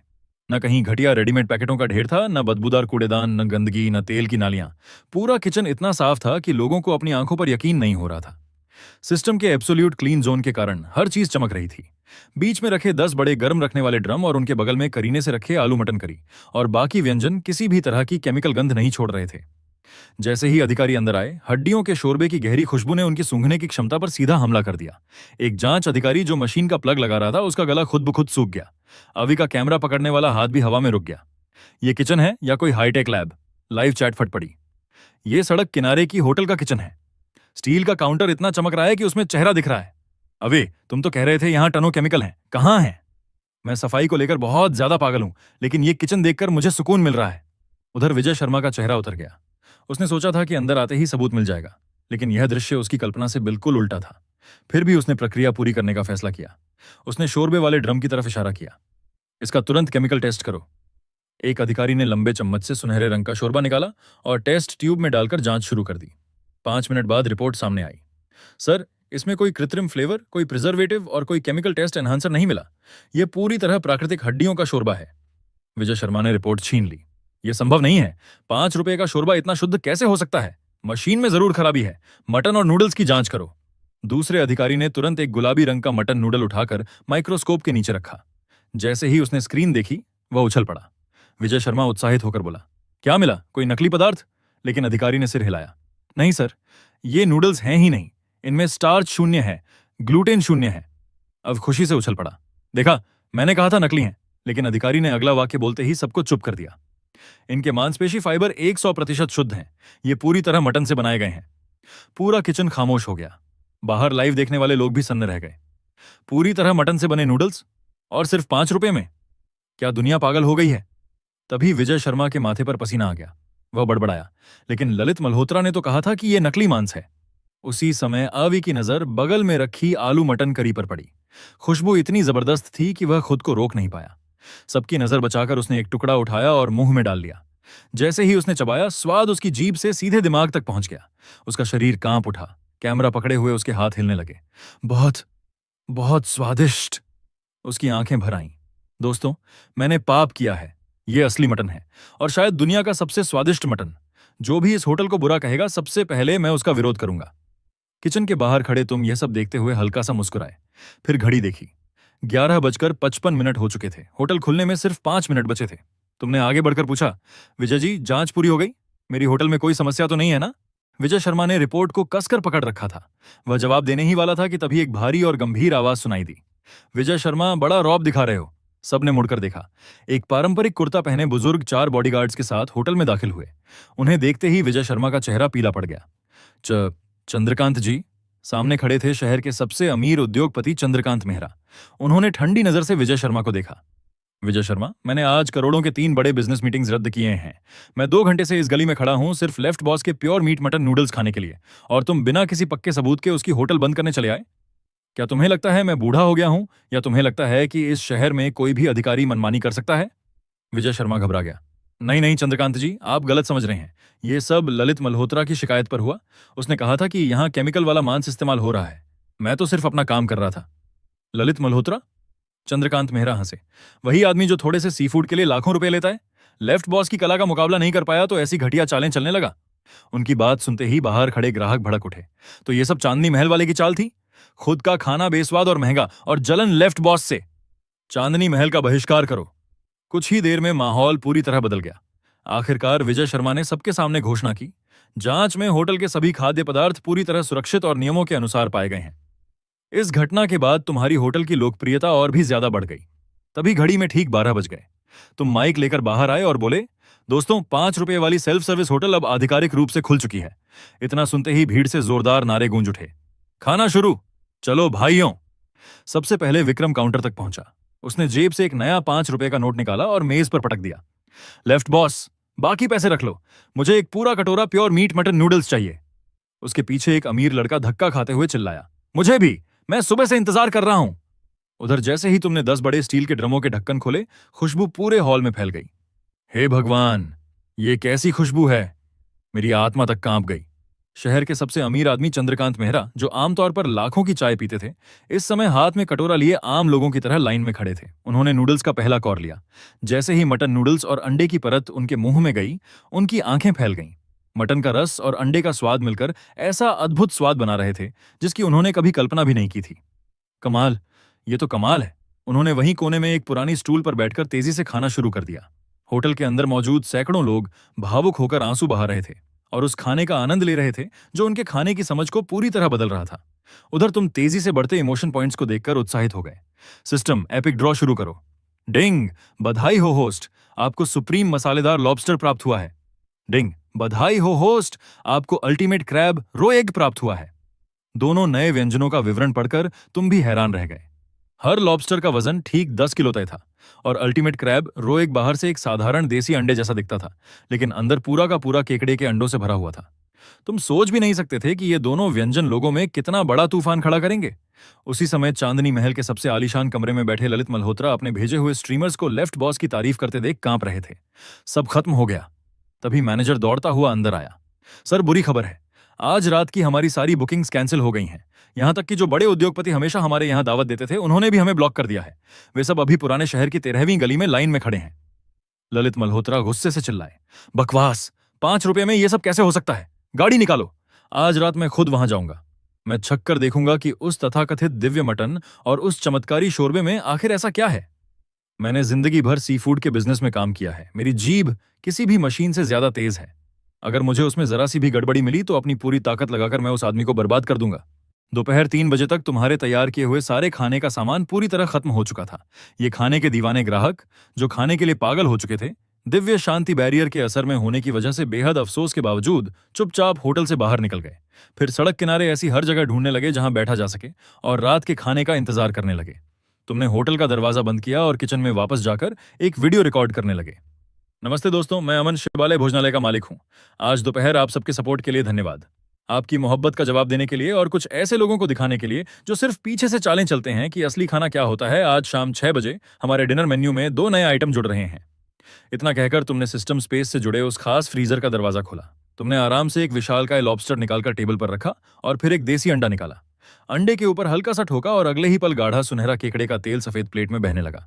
न कहीं घटिया रेडीमेड पैकेटों का ढेर था, न बदबूदार कूड़ेदान, न गंदगी, न तेल की नालियां। पूरा किचन इतना साफ था कि लोगों को अपनी आंखों पर यकीन नहीं हो रहा था। सिस्टम के एब्सोल्यूट क्लीन जोन के कारण हर चीज चमक रही थी। बीच में रखे 10 बड़े गर्म रखने वाले ड्रम और उनके बगल में करीने से रखे आलू मटन करी और बाकी व्यंजन किसी भी तरह की केमिकल गंध नहीं छोड़ रहे थे। जैसे ही अधिकारी अंदर आए, हड्डियों के शोरबे की गहरी खुशबू ने उनकी सूंघने की क्षमता पर सीधा हमला कर दिया। एक जांच अधिकारी जो मशीन का प्लग लगा रहा था, उसका गला खुद ब खुद सूख गया। अवि का कैमरा पकड़ने वाला हाथ भी हवा में रुक गया। ये किचन है या कोई हाईटेक लैब? लाइव चैट फट पड़ी। ये सड़क किनारे की होटल का किचन है। स्टील का काउंटर इतना चमक रहा है कि उसमें चेहरा दिख रहा है। अवे, तुम तो कह रहे थे यहां टनों केमिकल हैं, कहां हैं? मैं सफाई को लेकर बहुत ज्यादा पागल हूं, लेकिन ये किचन देखकर मुझे सुकून मिल रहा है। उधर विजय शर्मा का चेहरा उतर गया। उसने सोचा था कि अंदर आते ही सबूत मिल जाएगा, लेकिन यह दृश्य उसकी कल्पना से बिल्कुल उल्टा था। फिर भी उसने प्रक्रिया पूरी करने का फैसला किया। उसने शोरबे वाले ड्रम की तरफ इशारा किया, इसका तुरंत केमिकल टेस्ट करो। एक अधिकारी ने लंबे चम्मच से सुनहरे रंग का शोरबा निकाला और टेस्ट ट्यूब में डालकर जांच शुरू कर दी। 5 मिनट बाद रिपोर्ट सामने आई। सर, इसमें कोई कृत्रिम फ्लेवर, कोई प्रिजर्वेटिव और कोई केमिकल टेस्ट एनहांसर नहीं मिला। यह पूरी तरह प्राकृतिक हड्डियों का शोरबा है। विजय शर्मा ने रिपोर्ट छीन ली। यह संभव नहीं है। 5 रुपए का शोरबा इतना शुद्ध कैसे हो सकता है? मशीन में जरूर खराबी है। मटन और नूडल्स की जांच करो। दूसरे अधिकारी ने तुरंत एक गुलाबी रंग का मटन नूडल उठाकर माइक्रोस्कोप के नीचे रखा। जैसे ही उसने स्क्रीन देखी, वह उछल पड़ा। विजय शर्मा उत्साहित होकर बोला, क्या मिला? कोई नकली पदार्थ? लेकिन अधिकारी ने सिर हिलाया। नहीं सर, ये नूडल्स हैं ही नहीं। इनमें स्टार्च शून्य है, ग्लूटेन शून्य है। अब खुशी से उछल पड़ा। देखा, मैंने कहा था नकली हैं। लेकिन अधिकारी ने अगला वाक्य बोलते ही सबको चुप कर दिया। इनके मांसपेशी फाइबर 100% शुद्ध हैं। ये पूरी तरह मटन से बनाए गए हैं। पूरा किचन खामोश हो गया। बाहर लाइव देखने वाले लोग भी सन्न रह गए। पूरी तरह मटन से बने नूडल्स, और सिर्फ 5 रुपए में? क्या दुनिया पागल हो गई है? तभी विजय शर्मा के माथे पर पसीना आ गया। वह बड़बड़ाया, लेकिन ललित मल्होत्रा ने तो कहा था कि यह नकली मांस है। उसी समय अवी की नजर बगल में रखी आलू मटन करी पर पड़ी। खुशबू इतनी जबरदस्त थी कि वह खुद को रोक नहीं पाया। सबकी नजर बचाकर उसने एक टुकड़ा उठाया और मुंह में डाल लिया। जैसे ही उसने चबाया, स्वाद उसकी जीभ से सीधे दिमाग तक पहुंच गया। उसका शरीर कांप उठा। कैमरा पकड़े हुए उसके हाथ हिलने लगे। बहुत बहुत स्वादिष्ट। उसकी आंखें भर आईं। दोस्तों, मैंने पाप किया है। यह असली मटन है, और शायद दुनिया का सबसे स्वादिष्ट मटन। जो भी इस होटल को बुरा कहेगा, सबसे पहले मैं उसका विरोध करूंगा। किचन के बाहर खड़े तुम यह सब देखते हुए हल्का सा मुस्कुराए। फिर घड़ी देखी। 11:55 हो चुके थे। होटल खुलने में सिर्फ 5 मिनट बचे थे। तुमने आगे बढ़कर पूछा, विजय जी, जांच पूरी हो गई? मेरी होटल में कोई समस्या तो नहीं है ना? विजय शर्मा ने रिपोर्ट को कसकर पकड़ रखा था। वह जवाब देने ही वाला था कि तभी एक भारी और गंभीर आवाज सुनाई दी। विजय शर्मा, बड़ा रौब दिखा रहे हो। सबने मुड़कर देखा। एक पारंपरिक कुर्ता पहने बुजुर्ग 4 बॉडीगार्ड्स के साथ होटल में दाखिल हुए। उन्हें देखते ही विजय शर्मा का चेहरा पीला पड़ गया। चंद्रकांत जी। सामने खड़े थे शहर के सबसे अमीर उद्योगपति चंद्रकांत मेहरा। उन्होंने ठंडी नजर से विजय शर्मा को देखा। विजय शर्मा, मैंने आज करोड़ों के 3 बड़े बिजनेस मीटिंग्स रद्द किए हैं। मैं 2 घंटे से इस गली में खड़ा हूं, सिर्फ लेफ्ट बॉस के प्योर मीट मटन नूडल्स खाने के लिए, और तुम बिना किसी पक्के सबूत के उसकी होटल बंद करने चले आए। क्या तुम्हें लगता है मैं बूढ़ा हो गया हूं, या तुम्हें लगता है कि इस शहर में कोई भी अधिकारी मनमानी कर सकता है? विजय शर्मा घबरा गया। नहीं नहीं चंद्रकांत जी, आप गलत समझ रहे हैं। ये सब ललित मल्होत्रा की शिकायत पर हुआ। उसने कहा था कि यहाँ केमिकल वाला मांस इस्तेमाल हो रहा है। मैं तो सिर्फ अपना काम कर रहा था। ललित मल्होत्रा? चंद्रकांत मेहरा हंसे। वही आदमी जो थोड़े से सी फूड के लिए लाखों रुपए लेता है। लेफ्ट बॉस की कला का मुकाबला नहीं कर पाया तो ऐसी घटिया चालें चलने लगा। उनकी बात सुनते ही बाहर खड़े ग्राहक भड़क उठे। तो ये सब चांदनी महल वाले की चाल थी? खुद का खाना बेस्वाद और महंगा, और जलन लेफ्ट बॉस से। चांदनी महल का बहिष्कार करो। कुछ ही देर में माहौल पूरी तरह बदल गया। आखिरकार विजय शर्मा ने सबके सामने घोषणा की, जांच में होटल के सभी खाद्य पदार्थ पूरी तरह सुरक्षित और नियमों के अनुसार पाए गए हैं। इस घटना के बाद तुम्हारी होटल की लोकप्रियता और भी ज्यादा बढ़ गई। तभी घड़ी में ठीक 12 बज गए। तुम माइक लेकर बाहर आए और बोले, दोस्तों, 5 रुपए वाली सेल्फ सर्विस होटल अब आधिकारिक रूप से खुल चुकी है। इतना सुनते ही भीड़ से जोरदार नारे गूंज उठे। खाना शुरू, चलो भाइयों। सबसे पहले विक्रम काउंटर तक पहुंचा। उसने जेब से एक नया 5 रुपए का नोट निकाला और मेज पर पटक दिया। लेफ्ट बॉस, बाकी पैसे रख लो। मुझे एक पूरा कटोरा प्योर मीट मटन नूडल्स चाहिए। उसके पीछे एक अमीर लड़का धक्का खाते हुए चिल्लाया, मुझे भी, मैं सुबह से इंतजार कर रहा हूं। उधर जैसे ही तुमने 10 बड़े स्टील के ड्रमों के ढक्कन खोले, खुशबू पूरे हॉल में फैल गई। हे भगवान, ये कैसी खुशबू है! मेरी आत्मा तक कांप गई। शहर के सबसे अमीर आदमी चंद्रकांत मेहरा, जो आमतौर पर लाखों की चाय पीते थे, इस समय हाथ में कटोरा लिए आम लोगों की तरह लाइन में खड़े थे। उन्होंने नूडल्स का पहला कौर लिया। जैसे ही मटन नूडल्स और अंडे की परत उनके मुंह में गई, उनकी आंखें फैल गईं। मटन का रस और अंडे का स्वाद मिलकर ऐसा अद्भुत स्वाद बना रहे थे जिसकी उन्होंने कभी कल्पना भी नहीं की थी। कमाल, ये तो कमाल है। उन्होंने वहीं कोने में एक पुरानी स्टूल पर बैठकर तेजी से खाना शुरू कर दिया। होटल के अंदर मौजूद सैकड़ों लोग भावुक होकर आंसू बहा रहे थे और उस खाने का आनंद ले रहे थे जो उनके खाने की समझ को पूरी तरह बदल रहा था। उधर तुम तेजी से बढ़ते इमोशन पॉइंट्स को देखकर उत्साहित हो गए। सिस्टम, एपिक ड्रॉ शुरू करो। डिंग, बधाई हो होस्ट, आपको सुप्रीम मसालेदार लॉबस्टर प्राप्त हुआ है। डिंग, बधाई हो होस्ट, आपको अल्टीमेट क्रैब रो एग प्राप्त हुआ है। दोनों नए व्यंजनों का विवरण पढ़कर तुम भी हैरान रह गए। हर लॉबस्टर का वजन ठीक 10 किलो तय था, और अल्टीमेट क्रैब रो एग बाहर से एक साधारण देसी अंडे जैसा दिखता था, लेकिन अंदर पूरा का पूरा केकड़े के अंडों से भरा हुआ था। तुम सोच भी नहीं सकते थे कि ये दोनों व्यंजन लोगों में कितना बड़ा तूफान खड़ा करेंगे। उसी समय चांदनी महल के सबसे आलीशान कमरे में बैठे ललित मल्होत्रा अपने भेजे हुए स्ट्रीमर्स को लेफ्ट बॉस की तारीफ करते देख कांप रहे थे। सब खत्म हो गया। तभी मैनेजर दौड़ता हुआ अंदर आया। सर, बुरी खबर है, आज रात की हमारी सारी बुकिंग्स कैंसिल हो गई हैं। यहां तक कि जो बड़े उद्योगपति हमेशा हमारे यहां दावत देते थे, उन्होंने भी हमें ब्लॉक कर दिया है। वे सब अभी पुराने शहर की 13वीं गली में लाइन में खड़े हैं। ललित मल्होत्रा गुस्से से चिल्लाए, बकवास! 5 रुपए में यह सब कैसे हो सकता है? गाड़ी निकालो, आज रात मैं खुद वहां जाऊंगा। मैं छक कर देखूंगा कि उस तथाकथित दिव्य मटन और उस चमत्कारी शोरबे में आखिर ऐसा क्या है। मैंने जिंदगी भर सी फूड के बिजनेस में काम किया है। मेरी जीभ किसी भी मशीन से ज्यादा तेज है। अगर मुझे उसमें जरा सी भी गड़बड़ी मिली तो अपनी पूरी ताकत लगाकर मैं उस आदमी को बर्बाद कर दूंगा। दोपहर 3 बजे तक तुम्हारे तैयार किए हुए सारे खाने का सामान पूरी तरह खत्म हो चुका था। ये खाने के दीवाने ग्राहक, जो खाने के लिए पागल हो चुके थे, दिव्य शांति बैरियर के असर में होने की वजह से बेहद अफसोस के बावजूद चुपचाप होटल से बाहर निकल गए। फिर सड़क किनारे ऐसी हर जगह ढूंढने लगे जहां बैठा जा सके और रात के खाने का इंतजार करने लगे। तुमने होटल का दरवाजा बंद किया और किचन में वापस जाकर एक वीडियो रिकॉर्ड करने लगे। नमस्ते दोस्तों, मैं अमन, शिवालय भोजनालय का मालिक हूं। आज दोपहर आप सबके सपोर्ट के लिए धन्यवाद। आपकी मोहब्बत का जवाब देने के लिए और कुछ ऐसे लोगों को दिखाने के लिए जो सिर्फ पीछे से चालें चलते हैं कि असली खाना क्या होता है, आज शाम 6 बजे हमारे डिनर मेन्यू में 2 नए आइटम जुड़ रहे हैं। इतना कहकर तुमने सिस्टम स्पेस से जुड़े उस खास फ्रीजर का दरवाजा खोला। तुमने आराम से एक विशालकाय लॉबस्टर निकालकर टेबल पर रखा और फिर एक देसी अंडा निकाला। अंडे के ऊपर हल्का सा ठोका और अगले ही पल गाढ़ा सुनहरा केकड़े का तेल सफेद प्लेट में बहने लगा।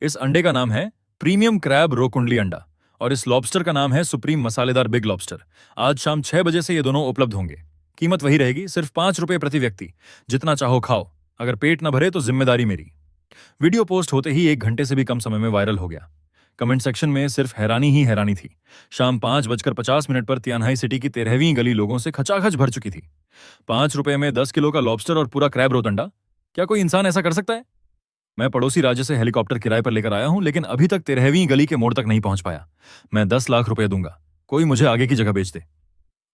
इस अंडे का नाम है प्रीमियम क्रैब रो कुंडली अंडा और इस लॉबस्टर का नाम है सुप्रीम मसालेदार बिग लॉबस्टर। आज शाम 6 बजे से ये दोनों उपलब्ध होंगे। कीमत वही रहेगी, सिर्फ 5 रुपए प्रति व्यक्ति। जितना चाहो खाओ, अगर पेट न भरे तो जिम्मेदारी मेरी। वीडियो पोस्ट होते ही 1 घंटे से भी कम समय में वायरल हो गया। कमेंट सेक्शन में सिर्फ हैरानी ही हैरानी थी। शाम 5:50 पर तियानहाई सिटी की 13वीं गली लोगों से खचाखच भर चुकी थी। 5 रुपए में 10 किलो का लॉबस्टर और पूरा क्रैब रोट अंडा, क्या कोई इंसान ऐसा कर सकता है? मैं पड़ोसी राज्य से हेलीकॉप्टर किराए पर लेकर आया हूं, लेकिन अभी तक 13वीं गली के मोड़ तक नहीं पहुंच पाया। मैं 10 लाख रुपए दूंगा, कोई मुझे आगे की जगह बेच दे।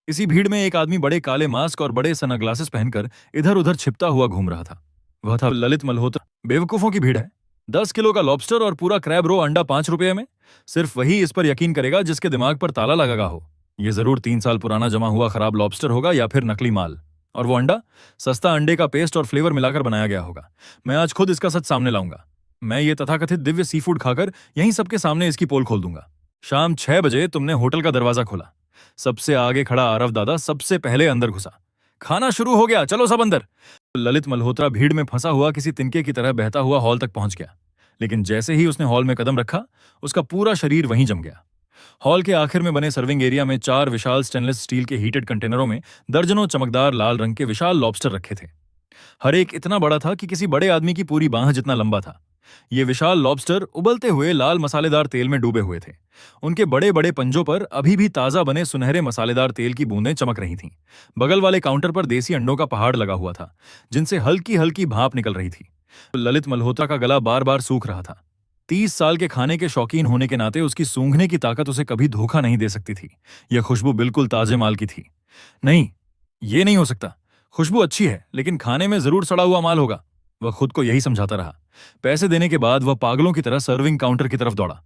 इसी भीड़ में एक आदमी बड़े काले मास्क और बड़े सनग्लासेस पहनकर इधर उधर छिपता हुआ घूम रहा था। वह था ललित मल्होत्रा। बेवकूफों की भीड़ है। 10 किलो का लॉबस्टर और पूरा क्रैब रो अंडा 5 रुपए में। सिर्फ वही इस पर यकीन करेगा जिसके दिमाग पर ताला लगा हो। ये जरूर 3 साल पुराना जमा हुआ खराब लॉबस्टर होगा या फिर नकली माल। और वो अंडा सस्ता अंडे का पेस्ट और फ्लेवर मिलाकर बनाया गया होगा। मैं आज खुद इसका सच सामने लाऊंगा। मैं ये तथाकथित दिव्य सी फूड खाकर यहीं सबके सामने इसकी पोल खोल दूंगा। शाम 6 बजे तुमने होटल का दरवाजा खोला। सबसे आगे खड़ा आरव दादा सबसे पहले अंदर घुसा। खाना शुरू हो गया, चलो सब अंदर। ललित मल्होत्रा भीड़ में फंसा हुआ किसी तिनके की तरह बहता हुआ हॉल तक पहुंच गया, लेकिन जैसे ही उसने हॉल में कदम रखा, उसका पूरा शरीर वहीं जम गया। हॉल के आखिर में बने सर्विंग एरिया में 4 विशाल स्टेनलेस स्टील के हीटेड कंटेनरों में दर्जनों चमकदार लाल रंग के विशाल लॉबस्टर रखे थे। हर एक इतना बड़ा था कि किसी बड़े आदमी की पूरी बांह जितना लंबा था। ये विशाल लॉबस्टर उबलते हुए लाल मसालेदार तेल में डूबे हुए थे। उनके बड़े बड़े पंजों पर अभी भी ताजा बने सुनहरे मसालेदार तेल की बूंदें चमक रही थीं। बगल वाले काउंटर पर देसी अंडों का पहाड़ लगा हुआ था, जिनसे हल्की हल्की भाप निकल रही थी। ललित मल्होत्रा का गला बार बार सूख रहा था। 30 साल के खाने के शौकीन होने के नाते उसकी सूंघने की ताकत उसे कभी धोखा नहीं दे सकती थी। यह खुशबू बिल्कुल ताजे माल की थी। नहीं, ये नहीं हो सकता। खुशबू अच्छी है, लेकिन खाने में जरूर सड़ा हुआ माल होगा। वह खुद को यही समझाता रहा। पैसे देने के बाद वह पागलों की तरह सर्विंग काउंटर की तरफ दौड़ा।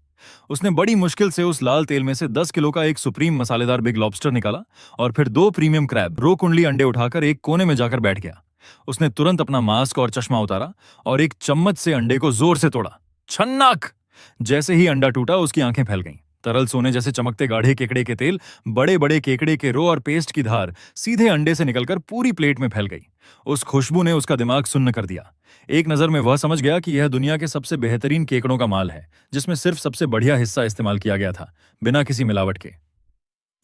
उसने बड़ी मुश्किल से उस लाल तेल में से 10 किलो का एक सुप्रीम मसालेदार बिग लॉबस्टर निकाला और फिर 2 प्रीमियम क्रैब रो कुंडली अंडे उठाकर एक कोने में जाकर बैठ गया। उसने तुरंत अपना मास्क और चश्मा उतारा और एक चम्मच से अंडे को जोर से तोड़ा। छन्नाक! जैसे ही अंडा टूटा, उसकी आंखें फैल गईं। तरल सोने जैसे चमकते गाढ़े केकड़े के तेल, बड़े बड़े केकड़े के रो और पेस्ट की धार सीधे अंडे से निकलकर पूरी प्लेट में फैल गई। उस खुशबू ने उसका दिमाग सुन्न कर दिया। एक नजर में वह समझ गया कि यह दुनिया के सबसे बेहतरीन केकड़ों का माल है, जिसमें सिर्फ सबसे बढ़िया हिस्सा इस्तेमाल किया गया था, बिना किसी मिलावट के।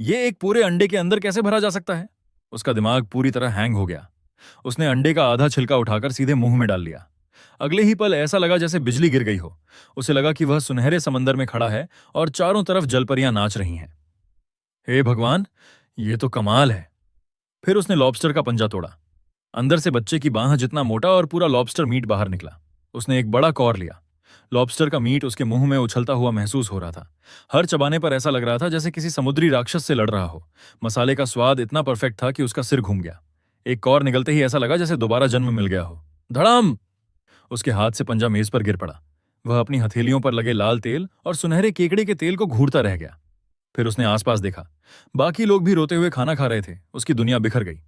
ये एक पूरे अंडे के अंदर कैसे भरा जा सकता है? उसका दिमाग पूरी तरह हैंग हो गया। उसने अंडे का आधा छिलका उठाकर सीधे मुंह में डाल लिया। अगले ही पल ऐसा लगा जैसे बिजली गिर गई हो। उसे लगा कि वह सुनहरे समंदर में खड़ा है और चारों तरफ जलपरियां नाच रही हैं। हे भगवान, ये तो कमाल है। फिर उसने लॉबस्टर का पंजा तोड़ा। अंदर से बच्चे की बांह जितना मोटा और पूरा लॉबस्टर मीट बाहर निकला। उसने एक बड़ा कौर लिया। लॉबस्टर का मीट उसके मुंह में उछलता हुआ महसूस हो रहा था। हर चबाने पर ऐसा लग रहा था जैसे किसी समुद्री राक्षस से लड़ रहा हो। मसाले का स्वाद इतना परफेक्ट था कि उसका सिर घूम गया। एक कौर निगलते ही ऐसा लगा जैसे दोबारा जन्म मिल गया हो। धड़ाम! उसके हाथ से पंजा मेज पर गिर पड़ा। वह अपनी हथेलियों पर लगे लाल तेल और सुनहरे केकड़े के तेल को घूरता रह गया। फिर उसने आसपास देखा। बाकी लोग भी रोते हुए खाना खा रहे थे। उसकी दुनिया बिखर गई।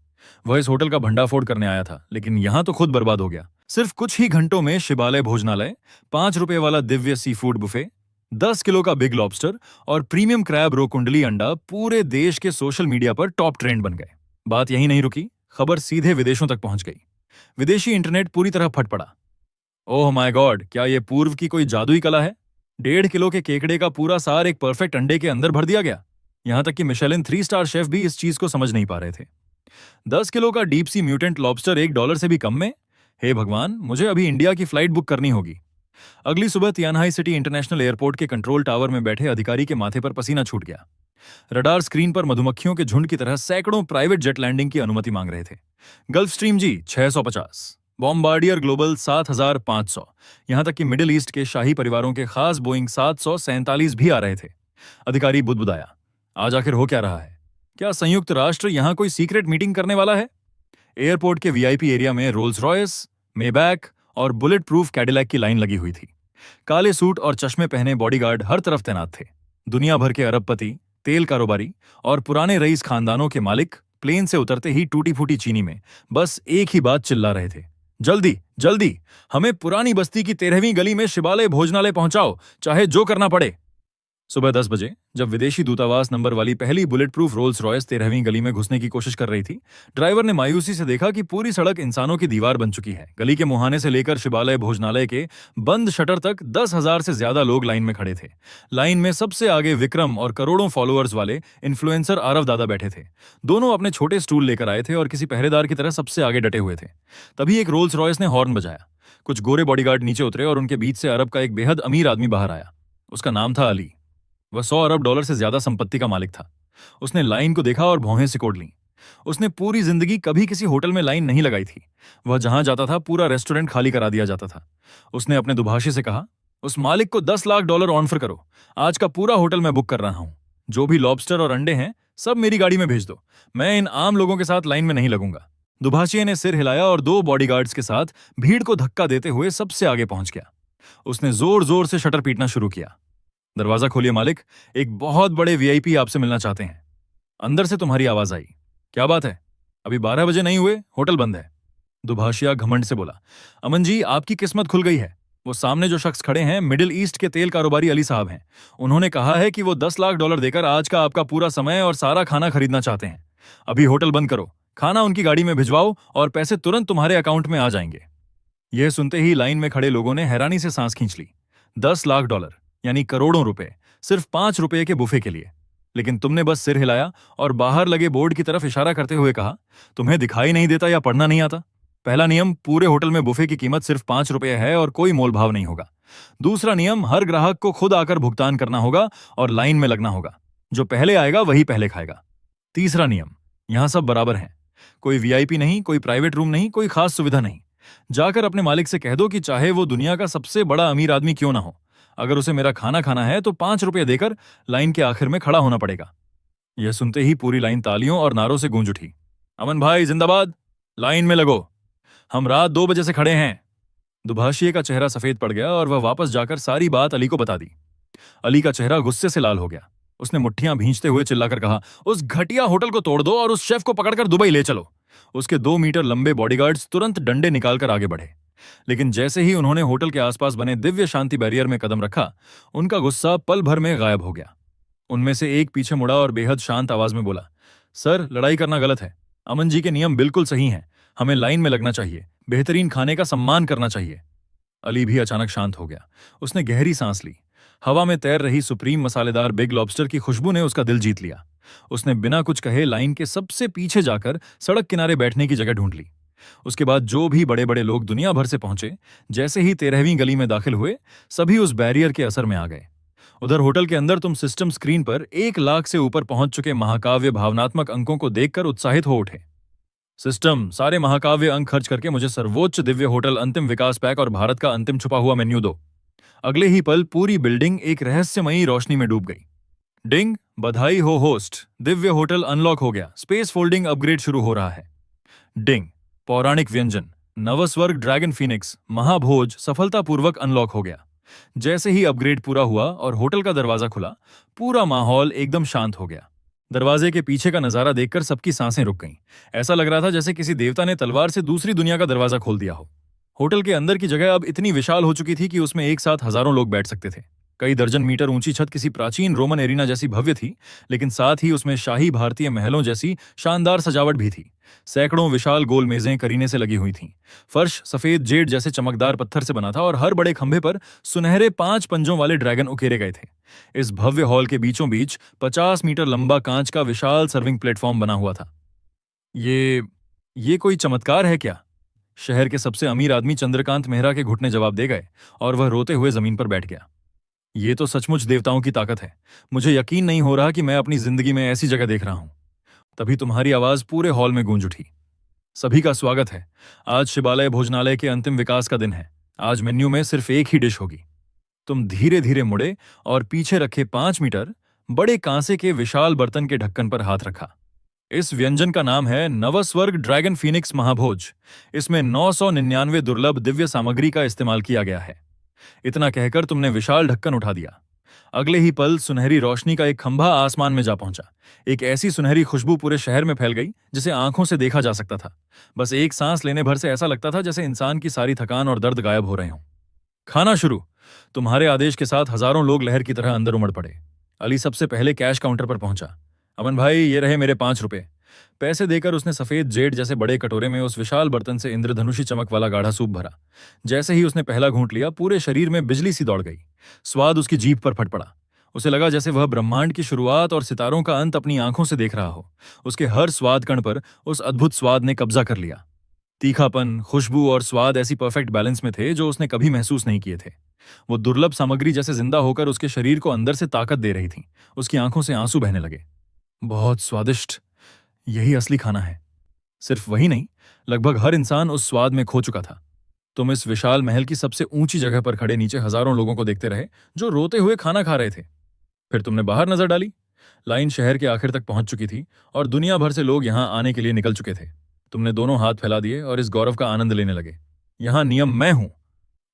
वह इस होटल का भंडाफोड़ करने आया था, लेकिन यहां तो खुद बर्बाद हो गया। सिर्फ कुछ ही घंटों में शिवालय भोजनालय, 5 रुपए वाला Divya sea food buffet, 10 kilo का बिग लॉबस्टर और प्रीमियम क्रैब रो कुंडली अंडा पूरे देश के सोशल मीडिया पर टॉप ट्रेंड बन गए। बात यही नहीं रुकी, खबर सीधे विदेशों तक पहुंच गई। विदेशी इंटरनेट पूरी तरह फट पड़ा। ओह माय गॉड, क्या यह पूर्व की कोई जादुई कला है? 1.5 किलो के केकड़े का पूरा सार एक परफेक्ट अंडे के अंदर भर दिया गया। यहां तक कि मिशेलिन 3 स्टार शेफ भी इस चीज को समझ नहीं पा रहे थे। 10 किलो का डीप सी म्यूटेंट लॉबस्टर $1 से भी कम में? हे भगवान, मुझे अभी इंडिया की फ्लाइट बुक करनी होगी। अगली सुबह तियानहाई सिटी इंटरनेशनल एयरपोर्ट के कंट्रोल टावर में बैठे अधिकारी के माथे पर पसीना छूट गया। रडार स्क्रीन पर मधुमक्खियों के झुंड की तरह सैकड़ों प्राइवेट जेट लैंडिंग की अनुमति मांग रहे थे। गल्फ स्ट्रीम जी 650, बॉम्बार्डियर ग्लोबल 7500, यहां तक कि मिडिल ईस्ट के शाही परिवारों के खास बोइंग 747 भी आ रहे थे। अधिकारी बुदबुदाया। आज आखिर हो क्या रहा है? क्या संयुक्त राष्ट्र यहाँ कोई सीक्रेट मीटिंग करने वाला है? एयरपोर्ट के वीआईपी एरिया में रोल्स रॉयस, मेबैक और बुलेट प्रूफ कैडिलैक की लाइन लगी हुई थी। काले सूट और चश्मे पहने बॉडीगार्ड हर तरफ तैनात थे। दुनिया भर के अरबपति, तेल कारोबारी और पुराने रईस खानदानों के मालिक प्लेन से उतरते ही टूटी फूटी चीनी में बस एक ही बात चिल्ला रहे थे, जल्दी जल्दी, हमें पुरानी बस्ती की 13वीं गली में शिवालय भोजनालय पहुंचाओ, चाहे जो करना पड़े। सुबह 10 बजे जब विदेशी दूतावास नंबर वाली पहली बुलेट प्रूफ रोल्स रॉयस 13वीं गली में घुसने की कोशिश कर रही थी, ड्राइवर ने मायूसी से देखा कि पूरी सड़क इंसानों की दीवार बन चुकी है। गली के मुहाने से लेकर शिवालय भोजनालय के बंद शटर तक 10,000 से ज्यादा लोग लाइन में खड़े थे। लाइन में सबसे आगे विक्रम और करोड़ों फॉलोअर्स वाले इन्फ्लुएंसर आरव दादा बैठे थे। दोनों अपने छोटे स्टूल लेकर आए थे और किसी पहरेदार की तरह सबसे आगे डटे हुए थे। तभी एक रोल्स रॉयस ने हॉर्न बजाया। कुछ गोरे बॉडीगार्ड नीचे उतरे और उनके बीच से अरब का एक बेहद अमीर आदमी बाहर आया। उसका नाम था अली। वह 100 अरब डॉलर से ज्यादा संपत्ति का मालिक था। उसने लाइन को देखा और भौहें सिकोड़ लीं। उसने पूरी जिंदगी कभी किसी होटल में लाइन नहीं लगाई थी। वह जहां जाता था पूरा रेस्टोरेंट खाली करा दिया जाता था। उसने अपने दुभाषी से कहा, उस मालिक को 10 लाख डॉलर ऑफर करो। आज का पूरा होटल मैं बुक कर रहा हूं। जो भी लॉबस्टर और अंडे हैं सब मेरी गाड़ी में भेज दो। मैं इन आम लोगों के साथ लाइन में नहीं लगूंगा। दुभाषिये ने सिर हिलाया और 2 बॉडीगार्ड्स के साथ भीड़ को धक्का देते हुए सबसे आगे पहुंच गया। उसने जोर जोर से शटर पीटना शुरू किया। दरवाजा खोलिए मालिक, एक बहुत बड़े वीआईपी आपसे मिलना चाहते हैं। अंदर से तुम्हारी आवाज आई, क्या बात है? अभी 12 बजे नहीं हुए, होटल बंद है। दुभाषिया घमंड से बोला, अमन जी आपकी किस्मत खुल गई है। वो सामने जो शख्स खड़े हैं मिडिल ईस्ट के तेल कारोबारी अली साहब हैं। उन्होंने कहा है कि वो 10 लाख डॉलर देकर आज का आपका पूरा समय और सारा खाना खरीदना चाहते हैं। अभी होटल बंद करो, खाना उनकी गाड़ी में भिजवाओ और पैसे तुरंत तुम्हारे अकाउंट में आ जाएंगे। यह सुनते ही लाइन में खड़े लोगों ने हैरानी से सांस खींच ली। 10 लाख डॉलर यानी करोड़ों रुपए सिर्फ 5 रुपए के बुफे के लिए। लेकिन तुमने बस सिर हिलाया और बाहर लगे बोर्ड की तरफ इशारा करते हुए कहा, तुम्हें दिखाई नहीं देता या पढ़ना नहीं आता? पहला नियम, पूरे होटल में बुफे की कीमत सिर्फ 5 रुपए है और कोई मोल भाव नहीं होगा। दूसरा नियम, हर ग्राहक को खुद आकर भुगतान करना होगा और लाइन में लगना होगा। जो पहले आएगा वही पहले खाएगा। तीसरा नियम, यहां सब बराबर हैं। कोई वीआईपी नहीं, कोई प्राइवेट रूम नहीं, कोई खास सुविधा नहीं। जाकर अपने मालिक से कह दो कि चाहे वो दुनिया का सबसे बड़ा अमीर आदमी क्यों ना हो, अगर उसे मेरा खाना खाना है तो 5 रुपए देकर लाइन के आखिर में खड़ा होना पड़ेगा। यह सुनते ही पूरी लाइन तालियों और नारों से गूंज उठी। अमन भाई जिंदाबाद, लाइन में लगो, हम रात 2 बजे से खड़े हैं। दुभाषिये का चेहरा सफेद पड़ गया और वह वापस जाकर सारी बात अली को बता दी। अली का चेहरा गुस्से से लाल हो गया। उसने मुट्ठियां भींचते हुए चिल्लाकर कहा, उस घटिया होटल को तोड़ दो और उस शेफ को पकड़कर दुबई ले चलो। उसके 2 मीटर लंबे बॉडीगार्ड्स तुरंत डंडे निकालकर आगे बढ़े। लेकिन जैसे ही उन्होंने होटल के आसपास बने दिव्य शांति बैरियर में कदम रखा, उनका गुस्सा पल भर में गायब हो गया। उनमें से एक पीछे मुड़ा और बेहद शांत आवाज में बोला, सर लड़ाई करना गलत है। अमन जी के नियम बिल्कुल सही हैं। हमें लाइन में लगना चाहिए, बेहतरीन खाने का सम्मान करना चाहिए। अली भी अचानक शांत हो गया। उसने गहरी सांस ली। हवा में तैर रही सुप्रीम मसालेदार बिग लॉबस्टर की खुशबू ने उसका दिल जीत लिया। उसने बिना कुछ कहे लाइन के सबसे पीछे जाकर सड़क किनारे बैठने की जगह ढूंढ ली। उसके बाद जो भी बड़े बड़े लोग दुनिया भर से पहुंचे, जैसे ही 13वीं गली में दाखिल हुए, सभी उस बैरियर के असर में आ गए। उधर होटल के अंदर तुम सिस्टम स्क्रीन पर 1 लाख से ऊपर पहुंच चुके महाकाव्य भावनात्मक अंकों को देखकर उत्साहित हो उठे। सिस्टम, सारे महाकाव्य अंक खर्च करके मुझे सर्वोच्च दिव्य होटल अंतिम विकास पैक और भारत का अंतिम छुपा हुआ मेन्यू दो। अगले ही पल पूरी बिल्डिंग एक रहस्यमयी रोशनी में डूब गई। डिंग, बधाई हो होस्ट, दिव्य होटल अनलॉक हो गया, स्पेस फोल्डिंग अपग्रेड शुरू हो रहा है। डिंग, पौराणिक व्यंजन नवस्वर्ग ड्रैगन फीनिक्स महाभोज सफलतापूर्वक अनलॉक हो गया। जैसे ही अपग्रेड पूरा हुआ और होटल का दरवाजा खुला, पूरा माहौल एकदम शांत हो गया। दरवाजे के पीछे का नजारा देखकर सबकी सांसें रुक गईं। ऐसा लग रहा था जैसे किसी देवता ने तलवार से दूसरी दुनिया का दरवाजा खोल दिया हो। होटल के अंदर की जगह अब इतनी विशाल हो चुकी थी कि उसमें एक साथ हजारों लोग बैठ सकते थे। कई दर्जन मीटर ऊंची छत किसी प्राचीन रोमन एरिना जैसी भव्य थी, लेकिन साथ ही उसमें शाही भारतीय महलों जैसी शानदार सजावट भी थी। सैकड़ों विशाल गोल मेजें करीने से लगी हुई थीं। फर्श सफेद जेड जैसे चमकदार पत्थर से बना था और हर बड़े खंभे पर सुनहरे 5 पंजों वाले ड्रैगन उकेरे गए थे। इस भव्य हॉल के बीचों बीच 50 मीटर लंबा कांच का विशाल सर्विंग प्लेटफॉर्म बना हुआ था। ये कोई चमत्कार है क्या? शहर के सबसे अमीर आदमी चंद्रकांत मेहरा के घुटने जवाब दे गए और वह रोते हुए जमीन पर बैठ गया। ये तो सचमुच देवताओं की ताकत है। मुझे यकीन नहीं हो रहा कि मैं अपनी जिंदगी में ऐसी जगह देख रहा हूं। तभी तुम्हारी आवाज पूरे हॉल में गूंज उठी। सभी का स्वागत है। आज शिवालय भोजनालय के अंतिम विकास का दिन है। आज मेन्यू में सिर्फ एक ही डिश होगी। तुम धीरे धीरे मुड़े और पीछे रखे 5 मीटर बड़े कांसे के विशाल बर्तन के ढक्कन पर हाथ रखा। इस व्यंजन का नाम है नवस्वर्ग ड्रैगन फीनिक्स महाभोज। इसमें 999 दुर्लभ दिव्य सामग्री का इस्तेमाल किया गया है। इतना कहकर तुमने विशाल ढक्कन उठा दिया। अगले ही पल सुनहरी रोशनी का एक खंभा आसमान में जा पहुंचा। एक ऐसी सुनहरी खुशबू पूरे शहर में फैल गई जिसे आंखों से देखा जा सकता था। बस एक सांस लेने भर से ऐसा लगता था जैसे इंसान की सारी थकान और दर्द गायब हो रहे हों। खाना शुरू। तुम्हारे आदेश के साथ हजारों लोग लहर की तरह अंदर उमड़ पड़े। अली सबसे पहले कैश काउंटर पर पहुंचा। अमन भाई, ये रहे मेरे 5 रुपए। पैसे देकर उसने सफेद जेड जैसे बड़े कटोरे में उस विशाल बर्तन से इंद्रधनुषी चमक वाला गाढ़ा सूप भरा। जैसे ही उसने पहला घूंट लिया, पूरे शरीर में बिजली सी दौड़ गई। स्वाद उसकी जीभ पर फट पड़ा। उसे लगा जैसे वह ब्रह्मांड की शुरुआत और सितारों का अंत अपनी आंखों से देख रहा हो। उसके हर स्वाद कण पर उस अद्भुत स्वाद ने कब्जा कर लिया। तीखापन, खुशबू और स्वाद ऐसी परफेक्ट बैलेंस में थे जो उसने कभी महसूस नहीं किए थे। वो दुर्लभ सामग्री जैसे जिंदा होकर उसके शरीर को अंदर से ताकत दे रही थी। उसकी आंखों से आंसू बहने लगे। बहुत स्वादिष्ट, यही असली खाना है। सिर्फ वही नहीं, लगभग हर इंसान उस स्वाद में खो चुका था। तुम इस विशाल महल की सबसे ऊंची जगह पर खड़े नीचे हजारों लोगों को देखते रहे जो रोते हुए खाना खा रहे थे। फिर तुमने बाहर नजर डाली। लाइन शहर के आखिर तक पहुंच चुकी थी और दुनिया भर से लोग यहां आने के लिए निकल चुके थे। तुमने दोनों हाथ फैला दिए और इस गौरव का आनंद लेने लगे। यहां नियम मैं हूं।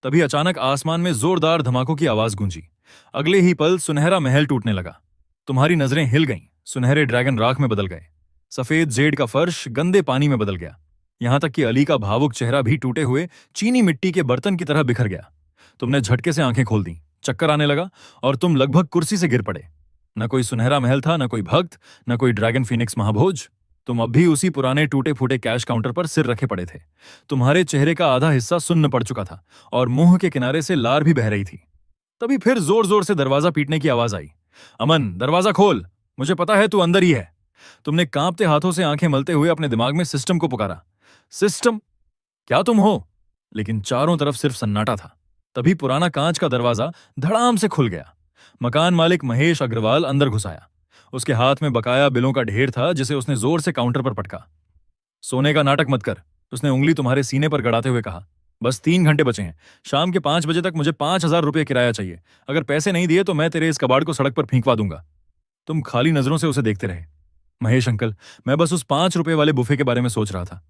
तभी अचानक आसमान में जोरदार धमाकों की आवाज गूंजी। अगले ही पल सुनहरा महल टूटने लगा। तुम्हारी नजरें हिल गईं। सुनहरे ड्रैगन राख में बदल गए। सफेद जेड का फर्श गंदे पानी में बदल गया। यहां तक कि अली का भावुक चेहरा भी टूटे हुए चीनी मिट्टी के बर्तन की तरह बिखर गया। तुमने झटके से आंखें खोल दी। चक्कर आने लगा और तुम लगभग कुर्सी से गिर पड़े। न कोई सुनहरा महल था, न कोई भक्त, न कोई ड्रैगन फीनिक्स महाभोज। तुम अब भी उसी पुराने टूटे फूटे कैश काउंटर पर सिर रखे पड़े थे। तुम्हारे चेहरे का आधा हिस्सा सुन्न पड़ चुका था और मुंह के किनारे से लार भी बह रही थी। तभी फिर जोर जोर से दरवाजा पीटने की आवाज आई। अमन, दरवाजा खोल, मुझे पता है तू अंदर ही है। तुमने कांपते हाथों से आंखें मलते हुए अपने दिमाग में सिस्टम को पुकारा। सिस्टम, क्या तुम हो? लेकिन चारों तरफ सिर्फ सन्नाटा था। तभी पुराना कांच का दरवाजा धड़ाम से खुल गया। मकान मालिक महेश अग्रवाल अंदर घुस आया। उसके हाथ में बकाया बिलों का ढेर था जिसे उसने जोर से काउंटर पर पटका। सोने का नाटक मत कर, उसने उंगली तुम्हारे सीने पर गड़ाते हुए कहा। बस 3 घंटे बचे हैं। शाम के 5 बजे तक मुझे 5,000 रुपये किराया चाहिए। अगर पैसे नहीं दिए तो मैं तेरे इस कबाड़ को सड़क पर फेंकवा दूंगा। तुम खाली नजरों से उसे देखते रहे। महेश अंकल, मैं बस उस 5 रुपए वाले बुफे के बारे में सोच रहा था।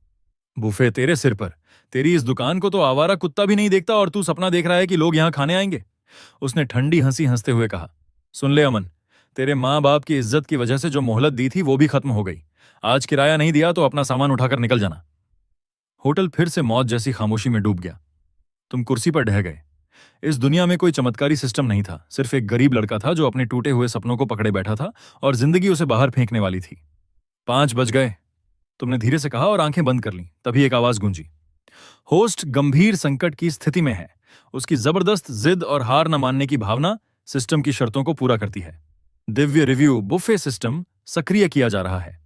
बुफे तेरे सिर पर। तेरी इस दुकान को तो आवारा कुत्ता भी नहीं देखता और तू सपना देख रहा है कि लोग यहां खाने आएंगे। उसने ठंडी हंसी हंसते हुए कहा। सुन ले अमन, तेरे माँ बाप की इज्जत की वजह से जो मोहलत दी थी वो भी खत्म हो गई। आज किराया नहीं दिया तो अपना सामान उठाकर निकल जाना। होटल फिर से मौत जैसी खामोशी में डूब गया। तुम कुर्सी पर ढह गए। इस दुनिया में कोई चमत्कारी सिस्टम नहीं था, सिर्फ एक गरीब लड़का था जो अपने टूटे हुए सपनों को पकड़े बैठा था और जिंदगी उसे बाहर फेंकने वाली थी। 5 बज गए, तुमने धीरे से कहा और आंखें बंद कर लीं। तभी एक आवाज गूंजी। होस्ट गंभीर संकट की स्थिति में है। उसकी जबरदस्त जिद और हार न मानने की भावना सिस्टम की शर्तों को पूरा करती है। दिव्य रिव्यू बुफे सिस्टम सक्रिय किया जा रहा है।